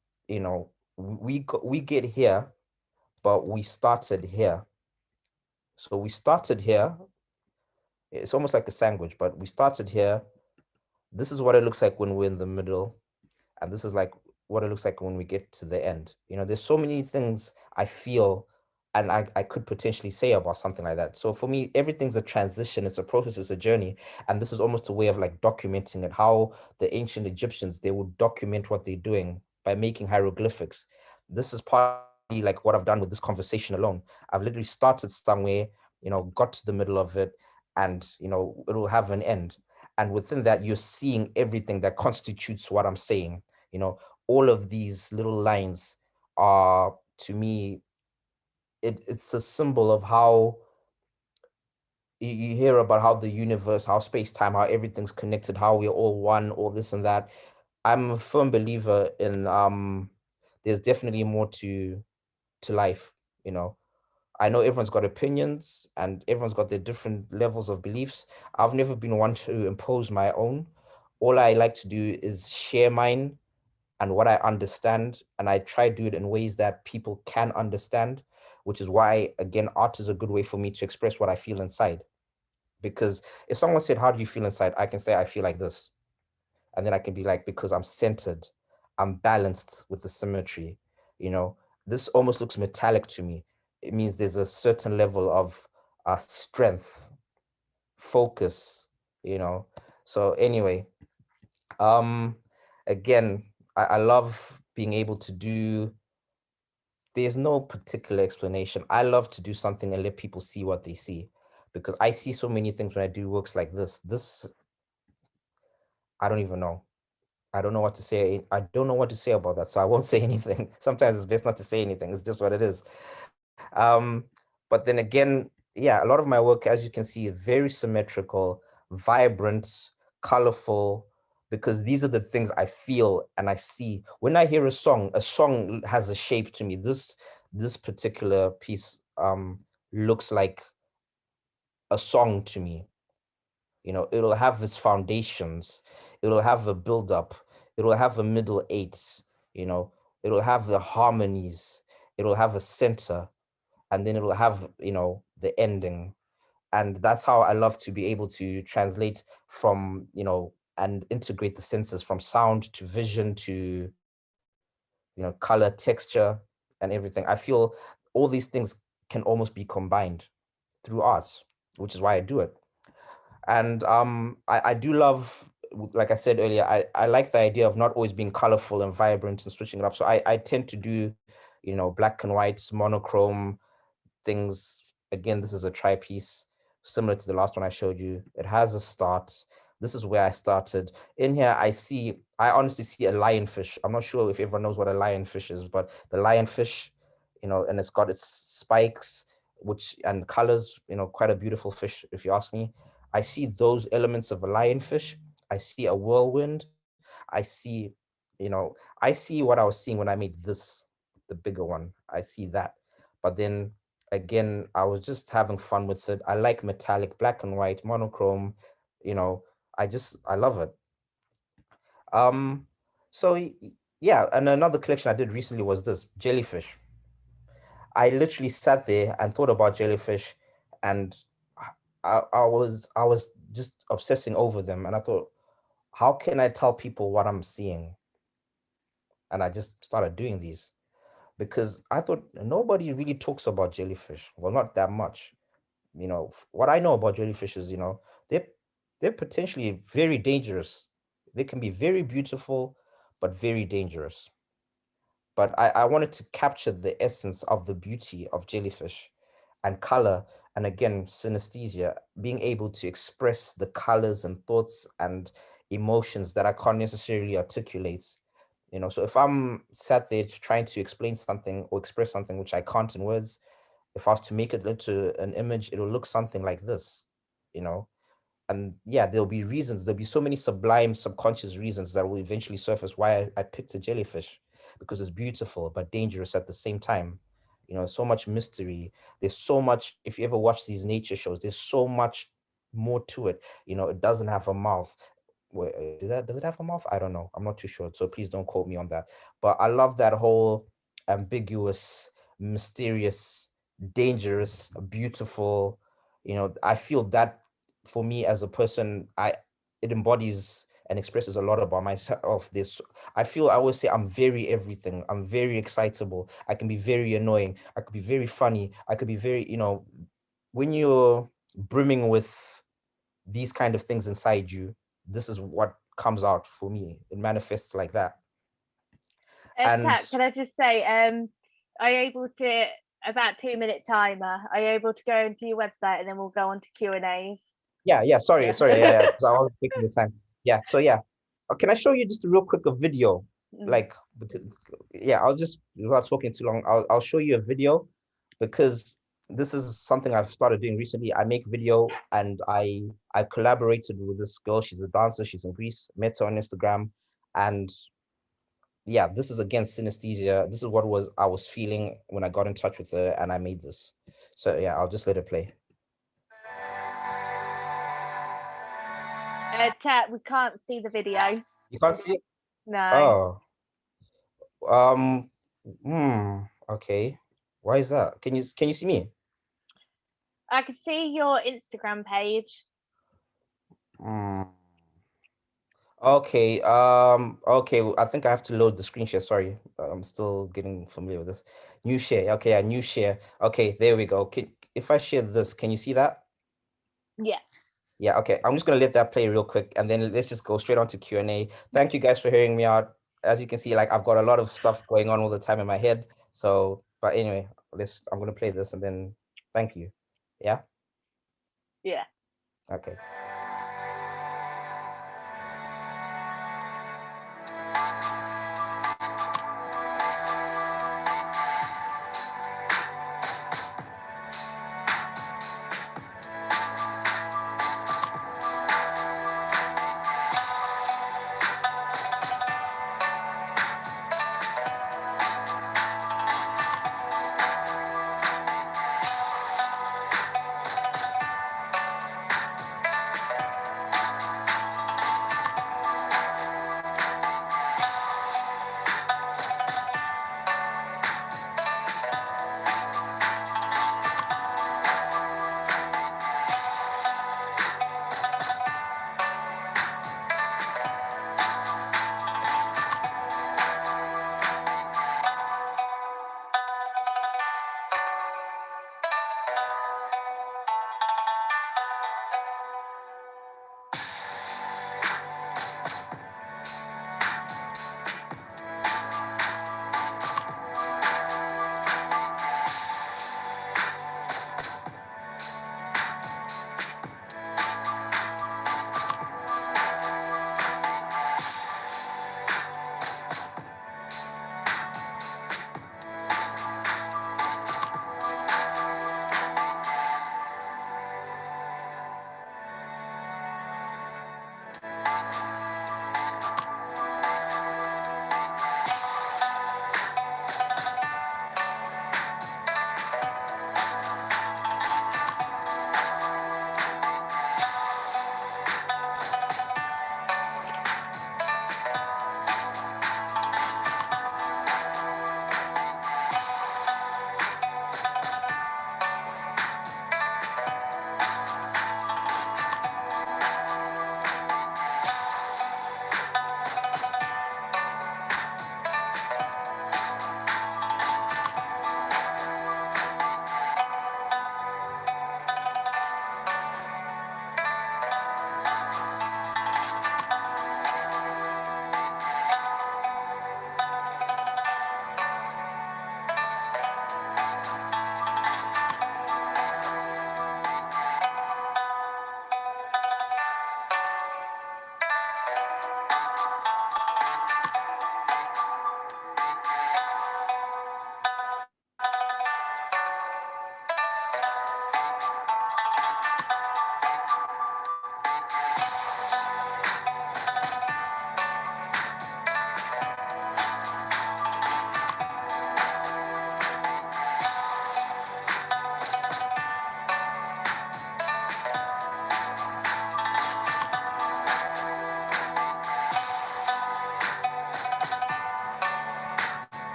we get here, but we started here. So we started here. It's almost like a sandwich, but we started here. This is what it looks like when we're in the middle. And this is like what it looks like when we get to the end. There's so many things I feel and I could potentially say about something like that. So for me, everything's a transition, it's a process, it's a journey. And this is almost a way of like documenting it, how the ancient Egyptians, they would document what they're doing by making hieroglyphics. This is partly like what I've done with this conversation alone. I've literally started somewhere, got to the middle of it, and it'll have an end. And within that, you're seeing everything that constitutes what I'm saying. All of these little lines are, to me, it's a symbol of how you hear about how the universe, how space-time, how everything's connected, how we're all one, all this and that. I'm a firm believer in there's definitely more to life. I know everyone's got opinions and everyone's got their different levels of beliefs. I've never been one to impose my own. All I like to do is share mine and what I understand, and I try to do it in ways that people can understand, which is why, again, art is a good way for me to express what I feel inside. Because if someone said, how do you feel inside? I can say, I feel like this. And then I can be like, because I'm centered, I'm balanced with the symmetry. This almost looks metallic to me. It means there's a certain level of strength, focus, So anyway, again, I love being able to do, there's no particular explanation. I love to do something and let people see what they see, because I see so many things when I do works like this. I don't even know. I don't know what to say. I don't know what to say about that, so I won't say anything. Sometimes it's best not to say anything. It's just what it is. But then again, yeah, a lot of my work, as you can see, very symmetrical, vibrant, colorful, because these are the things I feel and I see. When I hear a song has a shape to me. This particular piece looks like a song to me. It'll have its foundations, it'll have a build-up, it'll have a middle eight, it'll have the harmonies, it'll have a center, and then it'll have, the ending. And that's how I love to be able to translate from, and integrate the senses from sound to vision to, color, texture, and everything. I feel all these things can almost be combined through art, which is why I do it. And I do love, like I said earlier, I like the idea of not always being colorful and vibrant and switching it up. So I tend to do, black and white, monochrome things. Again, this is a tri-piece, similar to the last one I showed you. It has a start. This is where I started. In here, I honestly see a lionfish. I'm not sure if everyone knows what a lionfish is, but the lionfish, and it's got its spikes, and colors, quite a beautiful fish, if you ask me. I see those elements of a lionfish. I see a whirlwind. I see what I was seeing when I made this, the bigger one. I see that. But then again, I was just having fun with it. I like metallic, black and white, monochrome. I love it. Um, so yeah, and another collection I did recently was this jellyfish. I literally sat there and thought about jellyfish, and I was just obsessing over them, and I thought, how can I tell people what I'm seeing? And I just started doing these because I thought nobody really talks about jellyfish. Well, not that much. What I know about jellyfish is, they're they're potentially very dangerous. They can be very beautiful, but very dangerous. But I wanted to capture the essence of the beauty of jellyfish and color, and again synesthesia, being able to express the colors and thoughts and emotions that I can't necessarily articulate. So if I'm sat there trying to explain something or express something which I can't in words, if I was to make it into an image, it will look something like this, you know and yeah, there'll be so many sublime subconscious reasons that will eventually surface why I picked a jellyfish, because it's beautiful but dangerous at the same time. So much mystery. There's so much. If you ever watch these nature shows, there's so much more to it. It doesn't have a mouth. Does it have a mouth? I don't know, I'm not too sure, so please don't quote me on that. But I love that whole ambiguous, mysterious, dangerous, beautiful. I feel that for me as a person, it embodies and expresses a lot about myself. I always say I'm very everything. I'm very excitable. I can be very annoying. I could be very funny. I could be very, when you're brimming with these kind of things inside you, this is what comes out for me. It manifests like that. And Tat, can I just say, are you able to, about 2 minute timer, are you able to go into your website and then we'll go on to Q&As? yeah, sorry, Yeah. yeah, because I was taking the time. Yeah, so yeah. Can I show you just a real quick video? Like, because, yeah, I'll just, without talking too long, I'll show you a video, because this is something I've started doing recently. I make video, and I collaborated with this girl. She's a dancer. She's in Greece. Met her on Instagram, and yeah, this is again synesthesia. This is what I was feeling when I got in touch with her, and I made this. So yeah, I'll just let it play. Tat, we can't see the video. You can't see it? No. Oh, okay. Why is that? Can you see me? I can see your Instagram page. Hmm. Okay. Okay. I think I have to load the screen share. Sorry, I'm still getting familiar with this. New share. Okay. Yeah. New share. Okay. There we go. If I share this, can you see that? Yeah. Yeah. Okay. I'm just gonna let that play real quick, and then let's just go straight on to Q&A. Thank you guys for hearing me out. As you can see, like, I've got a lot of stuff going on all the time in my head. So, but anyway, I'm gonna play this, and then thank you. Yeah. Yeah. Okay.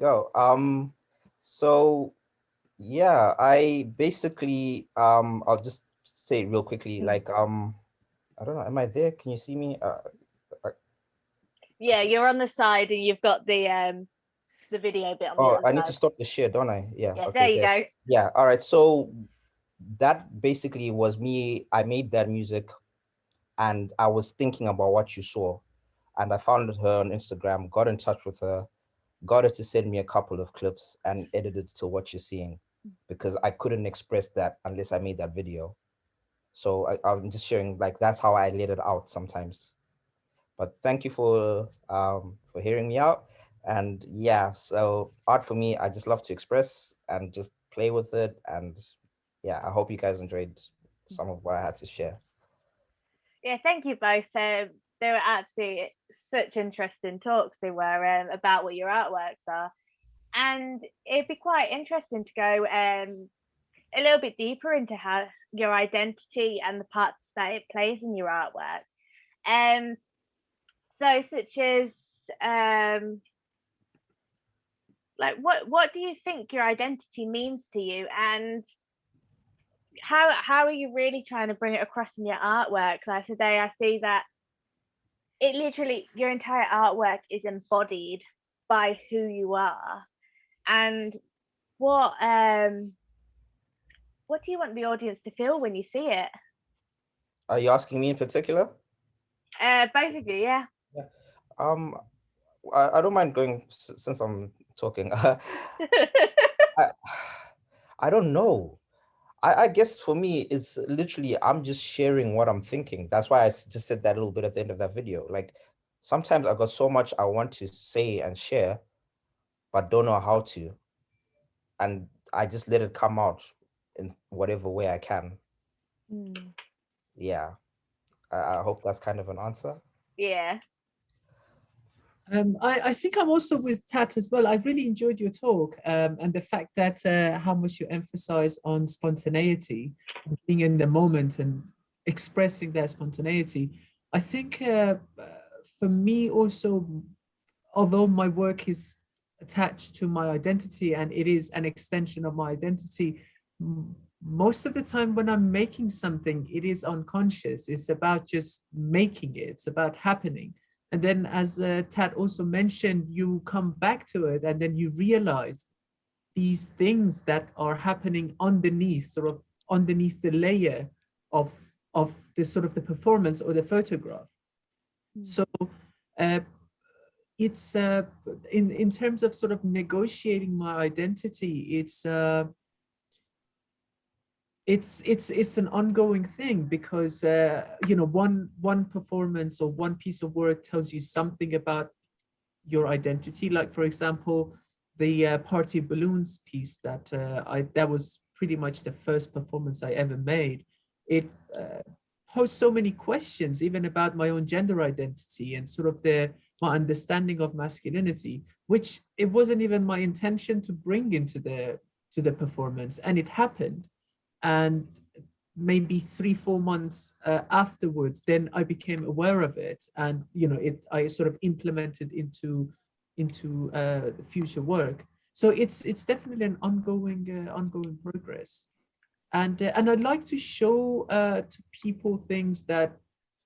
go. So yeah, I basically I'll just say it real quickly. Like I don't know, am I there? Can you see me? Yeah, you're on the side and you've got the video bit on the Oh, other I need to side. stop the share, don't I? Yeah. Yeah, Okay. there you There. go. Yeah. All right. So that basically was me. I made that music, and I was thinking about what you saw, and I found her on Instagram. Got in touch with her, got her to send me a couple of clips, and edited to what you're seeing, because I couldn't express that unless I made that video. So I'm just sharing, like, that's how I let it out sometimes. But thank you for hearing me out. And yeah, so art for me, I just love to express and just play with it. And yeah, I hope you guys enjoyed some of what I had to share. Yeah, thank you both. They were absolutely such interesting talks. They were about what your artworks are, and it'd be quite interesting to go a little bit deeper into how your identity and the parts that it plays in your artwork. So such as like what do you think your identity means to you, and how are you really trying to bring it across in your artwork? Like today, I see that it literally, your entire artwork is embodied by who you are, and what what do you want the audience to feel when you see it? Are you asking me in particular? Both of you, yeah. Yeah. Um, I don't mind going since I'm talking. I, I don't know. I guess for me, it's literally, I'm just sharing what I'm thinking. That's why I just said that little bit at the end of that video. Like, sometimes I got so much I want to say and share, but don't know how to. And I just let it come out in whatever way I can. Yeah. I hope that's kind of an answer. Yeah. I think I'm also with Tat as well. I really enjoyed your talk, and the fact that how much you emphasize on spontaneity, being in the moment and expressing that spontaneity. I think for me also, although my work is attached to my identity and it is an extension of my identity, most of the time when I'm making something, it is unconscious. It's about just making it. It's about happening. And then, as Tat also mentioned, you come back to it and then you realize these things that are happening underneath, sort of underneath the layer of the sort of the performance or the photograph. So it's in terms of sort of negotiating my identity, it's an ongoing thing, because you know, one performance or one piece of work tells you something about your identity. Like, for example, the Party Balloons piece that that was pretty much the first performance I ever made. It posed so many questions, even about my own gender identity and sort of my understanding of masculinity, which it wasn't even my intention to bring into the performance, and it happened. And maybe 3-4 months afterwards, then I became aware of it, and you know, I sort of implemented into future work. So it's definitely an ongoing progress. And I'd like to show to people things that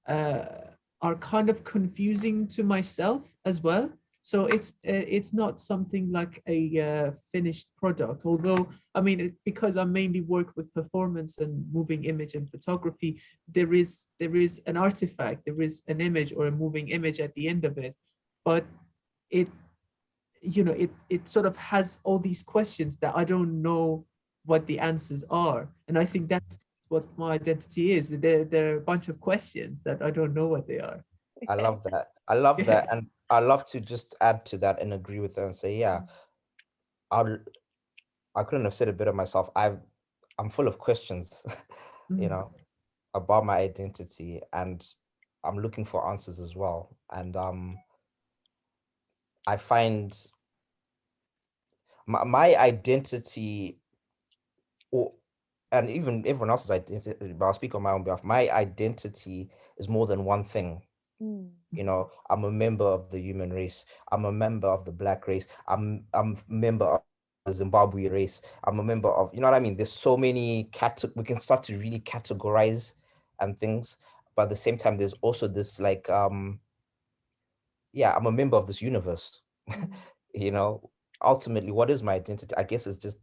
are kind of confusing to myself as well. So it's not something like a finished product. Although, I mean, because I mainly work with performance and moving image and photography, there is an artifact, there is an image or a moving image at the end of it. But it, you know, it sort of has all these questions that I don't know what the answers are. And I think that's what my identity is. There are a bunch of questions that I don't know what they are. I love that. I love Yeah. that. And I love to just add to that and agree with her and say, yeah, I couldn't have said it better myself. I'm full of questions, you know, about my identity, and I'm looking for answers as well. And I find my identity, or and even everyone else's identity, but I'll speak on my own behalf. My identity is more than one thing. You know, I'm a member of the human race. I'm a member of the Black race. I'm a member of the Zimbabwe race. I'm a member of, you know what I mean? There's so many we can start to really categorize and things, but at the same time, there's also this like yeah, I'm a member of this universe. You know, ultimately, what is my identity? I guess it's just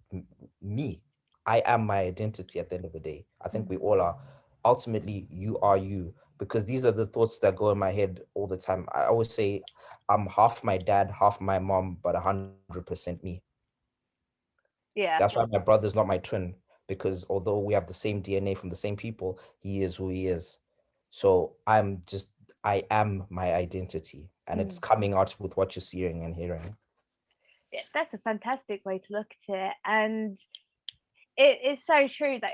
me. I am my identity at the end of the day. I think we all are. Ultimately, you are you, because these are the thoughts that go in my head all the time. I always say I'm half my dad, half my mom, but 100% me. Yeah. That's why my brother's not my twin, because although we have the same DNA from the same people, he is who he is. So I am my identity, and it's coming out with what you're seeing and hearing. Yeah, that's a fantastic way to look at it. And it is so true that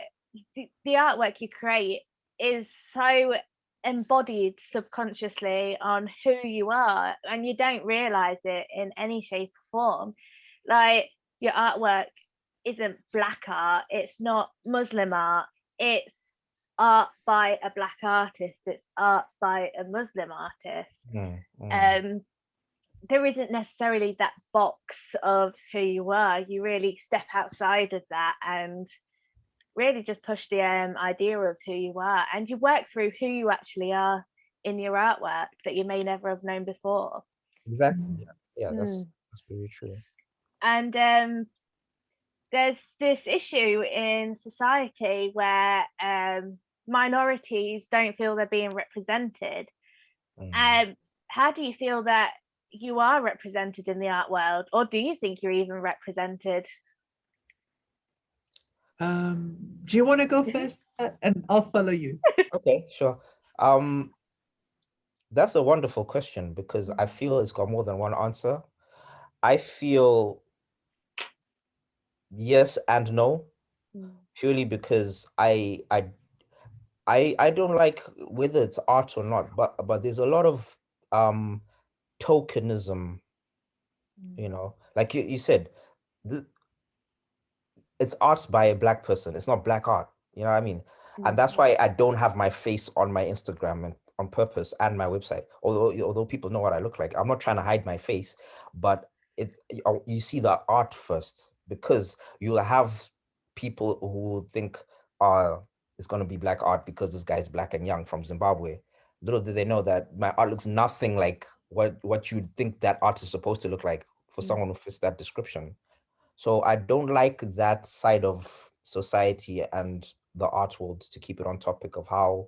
the artwork you create is so embodied subconsciously on who you are, and you don't realize it in any shape or form. Like, your artwork isn't black art, it's not Muslim art, it's art by a black artist, it's art by a Muslim artist. There isn't necessarily that box of who you are. You really step outside of that and really just push the idea of who you are, and you work through who you actually are in your artwork that you may never have known before. Exactly. Yeah, that's very true. And there's this issue in society where minorities don't feel they're being represented. How do you feel that you are represented in the art world, or do you think you're even represented? Do you want to go first, and I'll follow you? Okay, sure. That's a wonderful question, because I feel it's got more than one answer. I feel yes and no, purely because I don't like whether it's art or not, but there's a lot of tokenism, you know, like you said, it's art by a black person. It's not black art. You know what I mean? And that's why I don't have my face on my Instagram and on purpose, and my website. Although people know what I look like, I'm not trying to hide my face, but you see the art first, because you'll have people who think it's gonna be black art because this guy's black and young from Zimbabwe. Little do they know that my art looks nothing like what you'd think that art is supposed to look like for someone who fits that description. So I don't like that side of society and the art world, to keep it on topic of how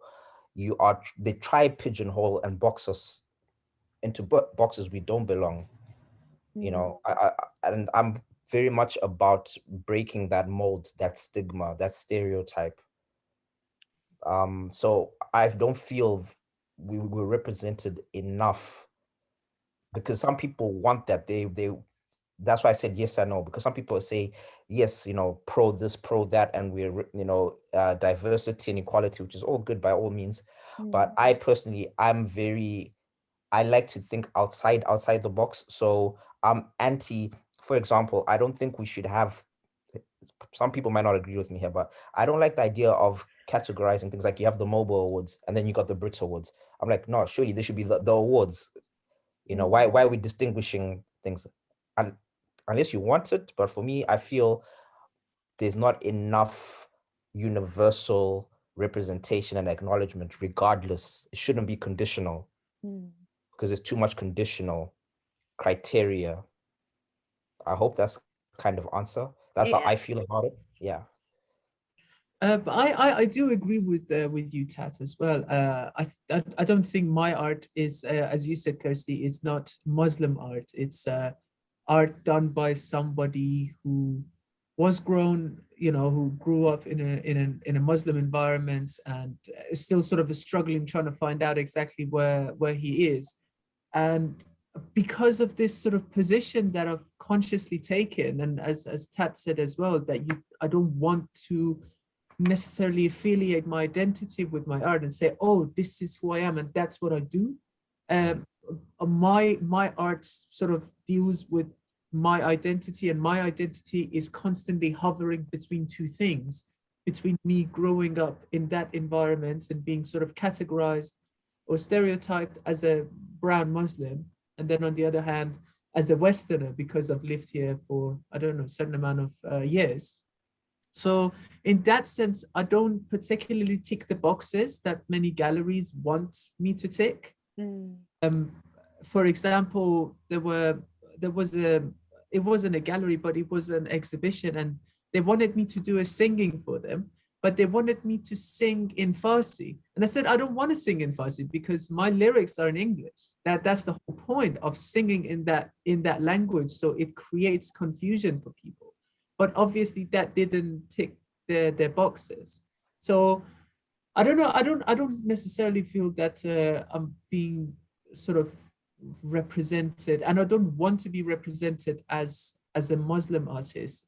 they try pigeonhole and box us into boxes we don't belong. You know, and I'm very much about breaking that mold, that stigma, that stereotype. So I don't feel we were represented enough, because some people want that. That's why I said yes and no, because some people say yes, you know, pro this, pro that, and we're, you know, diversity and equality, which is all good by all means. But I personally, I like to think outside the box. So I'm anti, for example, I don't think we should have, some people might not agree with me here, but I don't like the idea of categorizing things like you have the Mobile Awards and then you got the Brit Awards. I'm like, no, surely there should be the awards. You know, why are we distinguishing things? And unless you want it, but for me, I feel there's not enough universal representation and acknowledgement. Regardless, it shouldn't be conditional, because there's too much conditional criteria. I hope that's kind of answer. That's how I feel about it. Yeah. But I do agree with you, Tat, as well. I don't think my art is, as you said, Kirsty, it's not Muslim art. It's art done by somebody who was grown, you know, who grew up in a Muslim environment and is still sort of struggling, trying to find out exactly where he is. And because of this sort of position that I've consciously taken, and as Tat said as well, that I don't want to necessarily affiliate my identity with my art and say, oh, this is who I am and that's what I do. My art sort of deals with my identity, and my identity is constantly hovering between two things, between me growing up in that environment and being sort of categorized or stereotyped as a brown Muslim, and then on the other hand, as a Westerner, because I've lived here for, I don't know, a certain amount of years. So in that sense, I don't particularly tick the boxes that many galleries want me to tick. For example, it wasn't a gallery, but it was an exhibition, and they wanted me to do a singing for them, but they wanted me to sing in Farsi. And I said, I don't want to sing in Farsi because my lyrics are in English. That's the whole point of singing in that language. So it creates confusion for people. But obviously that didn't tick their boxes. So I don't know. I don't necessarily feel that I'm being sort of represented, and I don't want to be represented as a Muslim artist.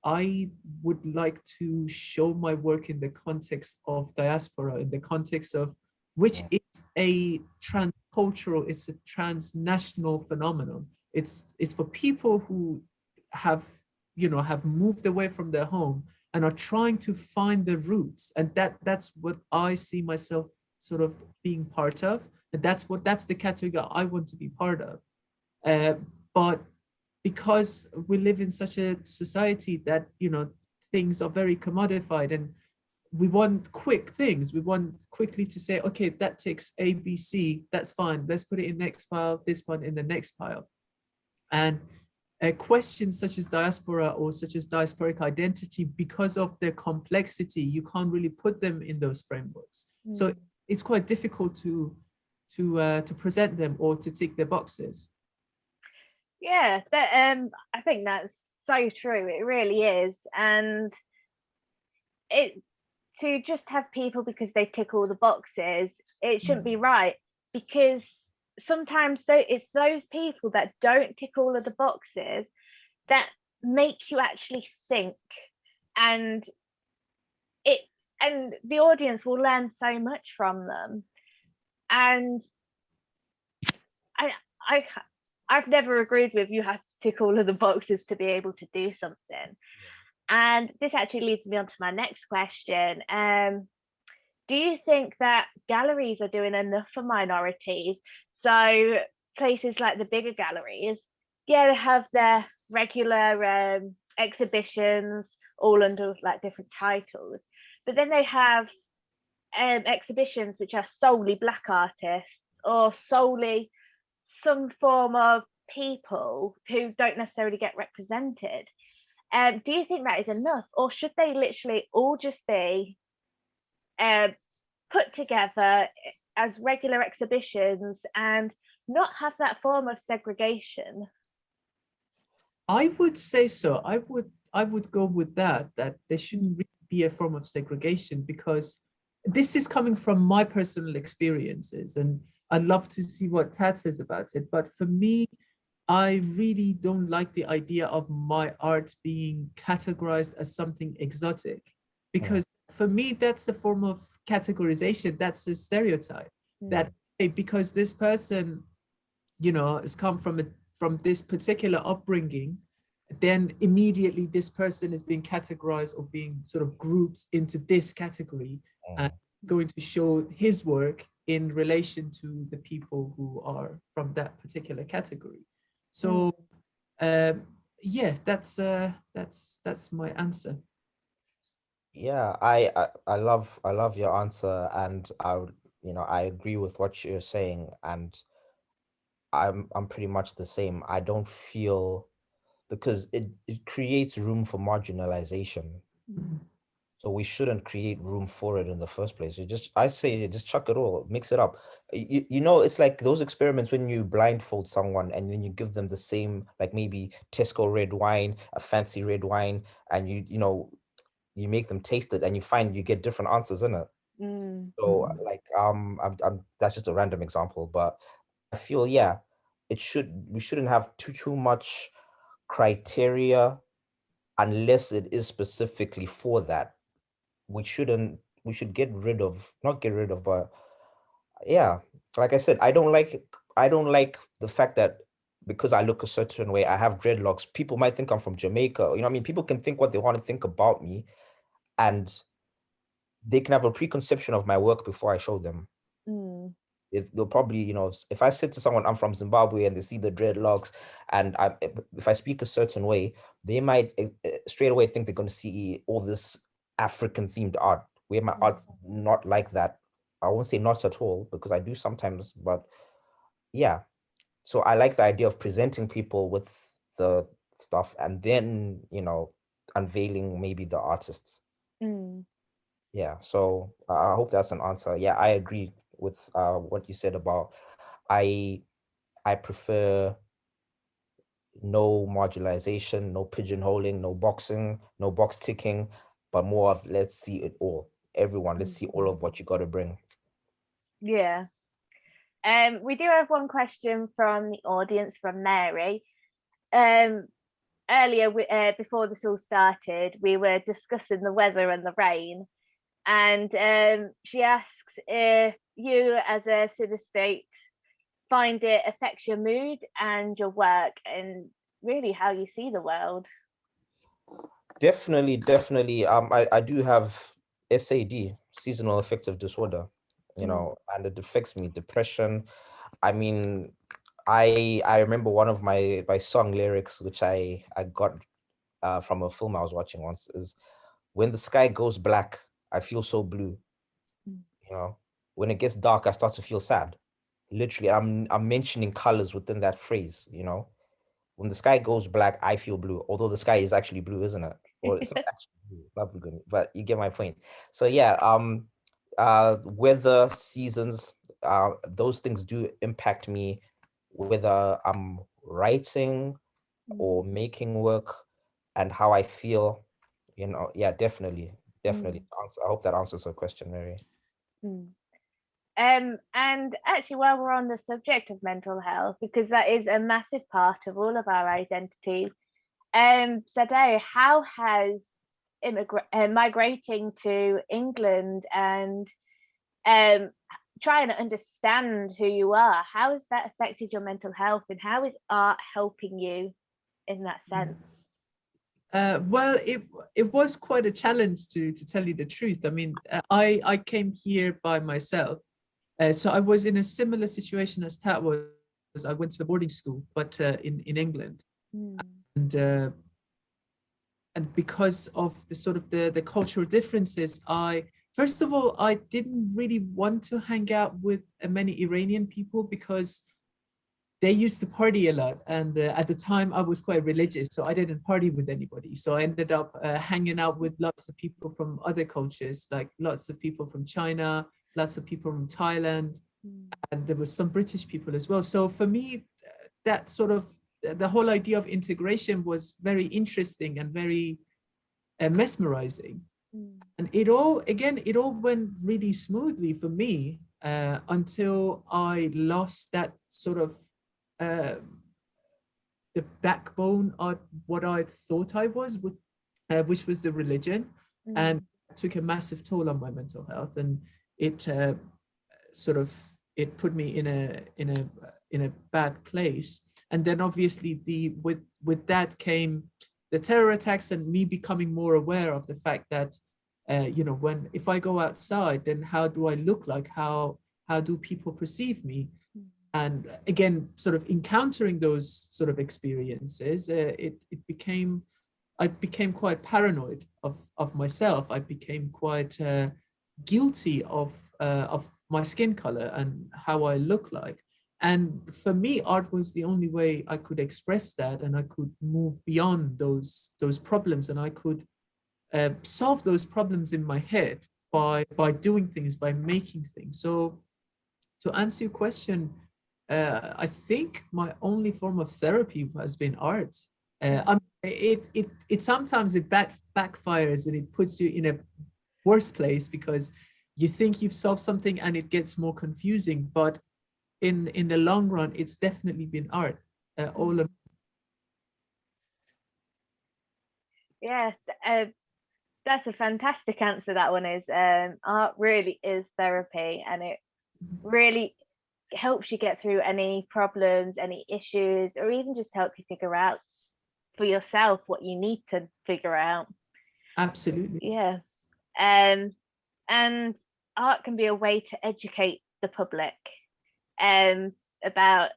I would like to show my work in the context of diaspora, in the context of which is a transcultural, it's a transnational phenomenon. It's for people who have moved away from their home and are trying to find the roots, and that's what I see myself sort of being part of, and that's the category I want to be part of. But because we live in such a society that things are very commodified, and we want quick things, we want quickly to say, okay, that takes A, B, C, that's fine, let's put it in next pile, this one in the next pile. And questions such as diaspora or such as diasporic identity, because of their complexity, you can't really put them in those frameworks. So it's quite difficult to present them or to tick their boxes. Yeah, I think that's so true. It really is. And to just have people because they tick all the boxes, it shouldn't be right, because sometimes it's those people that don't tick all of the boxes that make you actually think, and the audience will learn so much from them. And I've never agreed with you have to tick all of the boxes to be able to do something. And this actually leads me on to my next question. Do you think that galleries are doing enough for minorities? So places like the bigger galleries, yeah, they have their regular exhibitions all under like different titles, but then they have exhibitions which are solely Black artists or solely some form of people who don't necessarily get represented. Do you think that is enough, or should they literally all just be put together as regular exhibitions and not have that form of segregation? I would say so. I would go with that there shouldn't really be a form of segregation, because this is coming from my personal experiences, and I'd love to see what Tat says about it. But for me, I really don't like the idea of my art being categorized as something exotic, because for me, that's a form of categorization. That's a stereotype that, hey, because this person, has come from this particular upbringing, then immediately this person is being categorized or being sort of grouped into this category and going to show his work in relation to the people who are from that particular category. So yeah, that's my answer. Yeah, I love your answer, and I agree with what you're saying, and I'm pretty much the same. I don't feel, because it creates room for marginalization. So we shouldn't create room for it in the first place. I say just chuck it all, mix it up. It's like those experiments when you blindfold someone and then you give them the same, like maybe Tesco red wine, a fancy red wine, and you make them taste it and you find you get different answers in it. So like I'm that's just a random example, but I feel we shouldn't have too much criteria unless it is specifically for that. We should not get rid of, but yeah, like I said, I don't like the fact that because I look a certain way, I have dreadlocks, people might think I'm from Jamaica. People can think what they want to think about me, and they can have a preconception of my work before I show them. They'll probably, you know, if I said to someone I'm from Zimbabwe and they see the dreadlocks, and if I speak a certain way, they might straight away think they're going to see all this African themed art, where my art's not like that. I won't say not at all, because I do sometimes, but yeah. So I like the idea of presenting people with the stuff and then, you know, unveiling maybe the artists. Mm. Yeah, so I hope that's an answer. Yeah, I agree with what you said about I I prefer no marginalization, no pigeonholing, no boxing, no box ticking, but more of let's see it all. Everyone, let's see all of what you got to bring. Yeah. We do have one question from the audience from Mary. Earlier, before this all started, we were discussing the weather and the rain, and she asks if you, as a synesthete, find it affects your mood and your work, and really how you see the world. Definitely. I do have SAD, seasonal affective disorder, you know, and it affects me. Depression. I mean, I remember one of my song lyrics, which I got from a film I was watching once, is when the sky goes black, I feel so blue. You know, when it gets dark, I start to feel sad. Literally, I'm mentioning colors within that phrase. You know, when the sky goes black, I feel blue. Although the sky is actually blue, isn't it? Or it's not actually blue, it's not blue, but you get my point. So yeah, weather, seasons, those things do impact me, whether I'm writing or making work, and how I feel. You know, yeah, definitely. I hope that answers her question, Mary. And actually, while we're on the subject of mental health, because that is a massive part of all of our identities, Sadegh, how has migrating to England and trying to understand who you are, how has that affected your mental health, and how is art helping you in that sense? Well, it was quite a challenge to tell you the truth. I mean, I came here by myself, so I was in a similar situation as Tat was. I went to a boarding school, but in England, and because of the sort of the cultural differences, first of all, I didn't really want to hang out with many Iranian people because they used to party a lot, and at the time I was quite religious, so I didn't party with anybody. So I ended up hanging out with lots of people from other cultures, like lots of people from China, lots of people from Thailand, and there was some British people as well. So for me, that sort of the whole idea of integration was very interesting and very mesmerizing. And it all went really smoothly for me until I lost that sort of the backbone of what I thought I was, which was the religion, and it took a massive toll on my mental health, and it it put me in a bad place. And then obviously with that came the terror attacks and me becoming more aware of the fact that you know, if I go outside, then how do I look like? How do people perceive me? And again, sort of encountering those sort of experiences, I became quite paranoid of myself. I became quite guilty of my skin color and how I look like. And for me, art was the only way I could express that, and I could move beyond those problems, and I could solve those problems in my head by doing things, by making things. So to answer your question, I think my only form of therapy has been art. It sometimes backfires and it puts you in a worse place because you think you've solved something and it gets more confusing. But in the long run, it's definitely been art. All of Yes, that's a fantastic answer. That one is art really is therapy, and it really helps you get through any problems, any issues, or even just help you figure out for yourself what you need to figure out. Absolutely. Yeah. And art can be a way to educate the public. about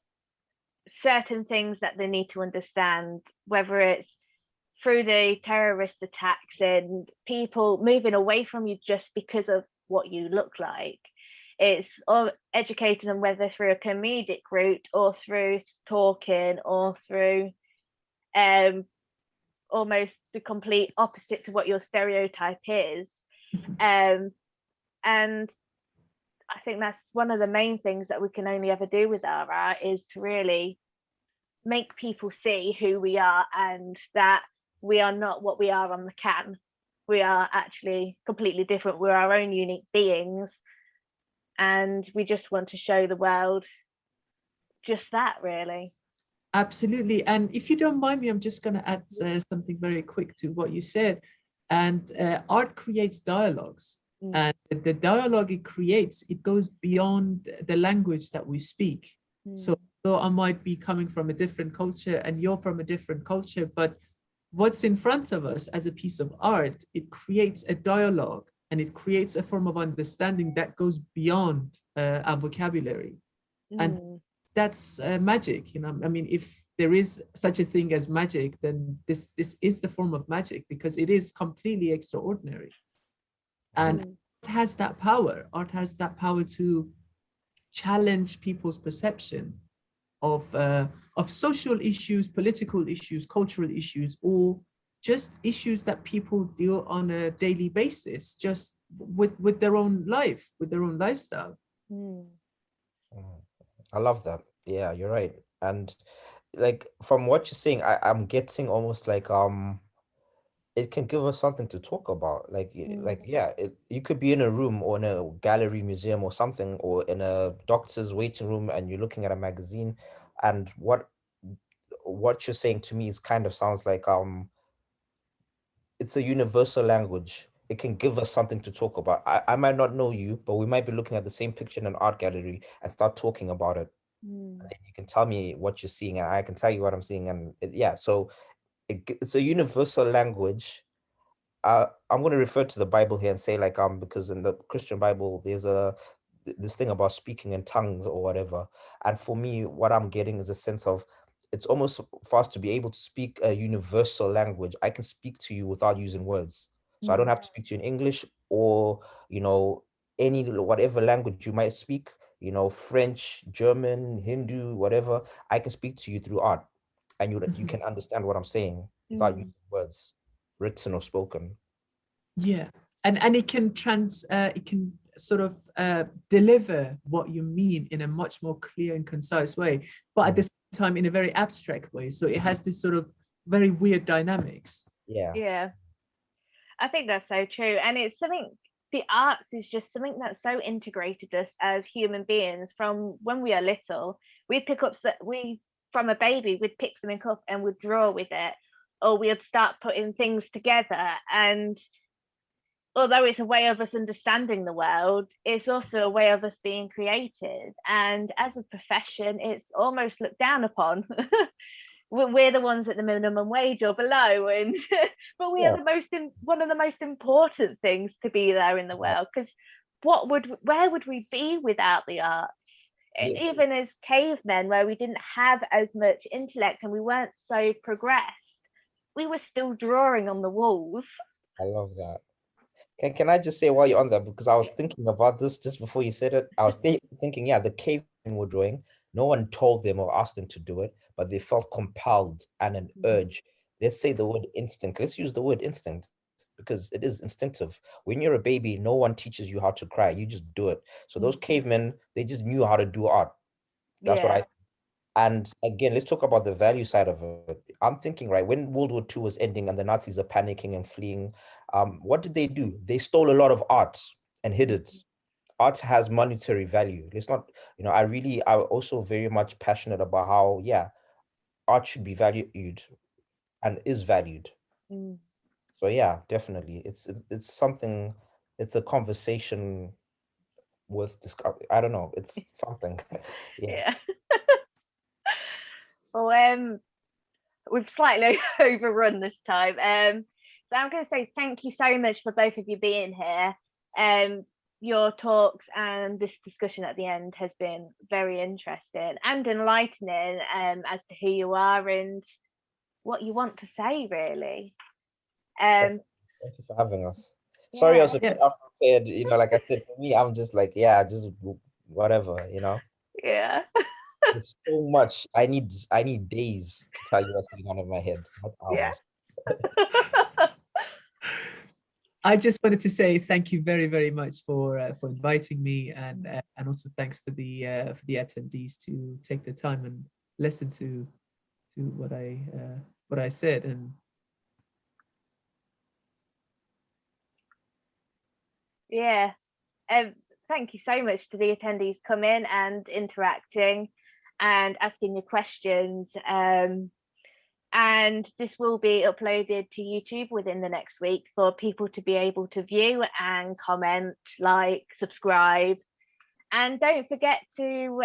certain things that they need to understand, whether it's through the terrorist attacks and people moving away from you just because of what you look like. It's educating them, whether through a comedic route or through talking or through almost the complete opposite to what your stereotype is. And I think that's one of the main things that we can only ever do with our art, is to really make people see who we are, and that we are not what we are on the can. We are actually completely different. We're our own unique beings, and we just want to show the world just that, really. Absolutely. And if you don't mind me, I'm just going to add something very quick to what you said. And art creates dialogues. And the dialogue it creates, it goes beyond the language that we speak. So I might be coming from a different culture and you're from a different culture, but what's in front of us as a piece of art, it creates a dialogue and it creates a form of understanding that goes beyond our vocabulary. And that's magic, you know. I mean, if there is such a thing as magic, then this is the form of magic, because it is completely extraordinary. And it has that power. Art has that power to challenge people's perception of social issues, political issues, cultural issues, or just issues that people deal on a daily basis, just with their own life, with their own lifestyle. I love that. Yeah, you're right. And like from what you're saying, I'm getting almost like it can give us something to talk about. Like yeah, you could be in a room or in a gallery, museum or something, or in a doctor's waiting room and you're looking at a magazine, and what you're saying to me is kind of sounds like it's a universal language. It can give us something to talk about. I might not know you, but we might be looking at the same picture in an art gallery and start talking about it. And then you can tell me what you're seeing and I can tell you what I'm seeing. And yeah, so it's a universal language. I'm going to refer to the Bible here and say like, because in the Christian Bible, there's this thing about speaking in tongues or whatever. And for me, what I'm getting is a sense of, it's almost for us to be able to speak a universal language. I can speak to you without using words. So I don't have to speak to you in English or, you know, any whatever language you might speak, you know, French, German, Hindu, whatever. I can speak to you through art, and you can understand what I'm saying without using words, written or spoken. Yeah, and it can sort of deliver what you mean in a much more clear and concise way, but at the same time in a very abstract way. So it has this sort of very weird dynamics. Yeah, I think that's so true. And it's something, the arts is just something that's so integrated us as human beings from when we are little. We pick up, from a baby, we'd pick something up and we'd draw with it, or we'd start putting things together. And although it's a way of us understanding the world, it's also a way of us being creative. And as a profession, it's almost looked down upon. We're the ones at the minimum wage or below, and but we are one of the most important things to be there in the world. Because where would we be without the arts? Even as cavemen, where we didn't have as much intellect and we weren't so progressed, we were still drawing on the walls. I love that. Can I just say while you're on that, because I was thinking about this just before you said it, I was thinking, yeah, the cavemen were drawing. No one told them or asked them to do it, but they felt compelled and an urge. Let's say the word instinct. Let's use the word instinct because it is instinctive. When you're a baby, no one teaches you how to cry. You just do it. So those cavemen, they just knew how to do art. That's what I think. And again, let's talk about the value side of it. I'm thinking, right, when World War II was ending and the Nazis are panicking and fleeing, what did they do? They stole a lot of art and hid it. Art has monetary value. Let's not, you know, I'm also very much passionate about how, yeah, art should be valued and is valued. So yeah, definitely. It's something, it's a conversation worth discovery. I don't know. It's something. Yeah. Well, we've slightly overrun this time. So I'm going to say thank you so much for both of you being here. your talks and this discussion at the end has been very interesting and enlightening as to who you are and what you want to say, really. Thank you for having us. Sorry, I was a bit unprepared. You know, like I said, for me, I'm just like, yeah, just whatever. You know. Yeah. There's so much. I need days to tell you what's going on in my head, not hours. Yeah. I just wanted to say thank you very, very much for inviting me, and also thanks for the attendees to take the time and listen to what I said. And yeah, thank you so much to the attendees coming and interacting and asking your questions. And this will be uploaded to YouTube within the next week for people to be able to view and comment, like, subscribe. And don't forget to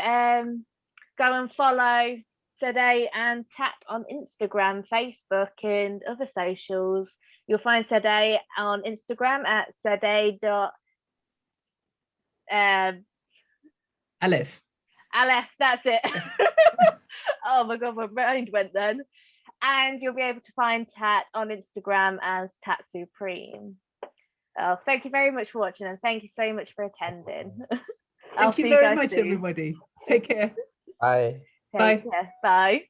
go and follow Saday and Tat on Instagram, Facebook, and other socials. You'll find Saday on Instagram at Saday. Aleph, that's it. Oh my God, my mind went then. And you'll be able to find Tat on Instagram as Tat Supreme. Oh, thank you very much for watching, and thank you so much for attending. Thank you very much, everybody. Take care. Bye. Take care. Bye.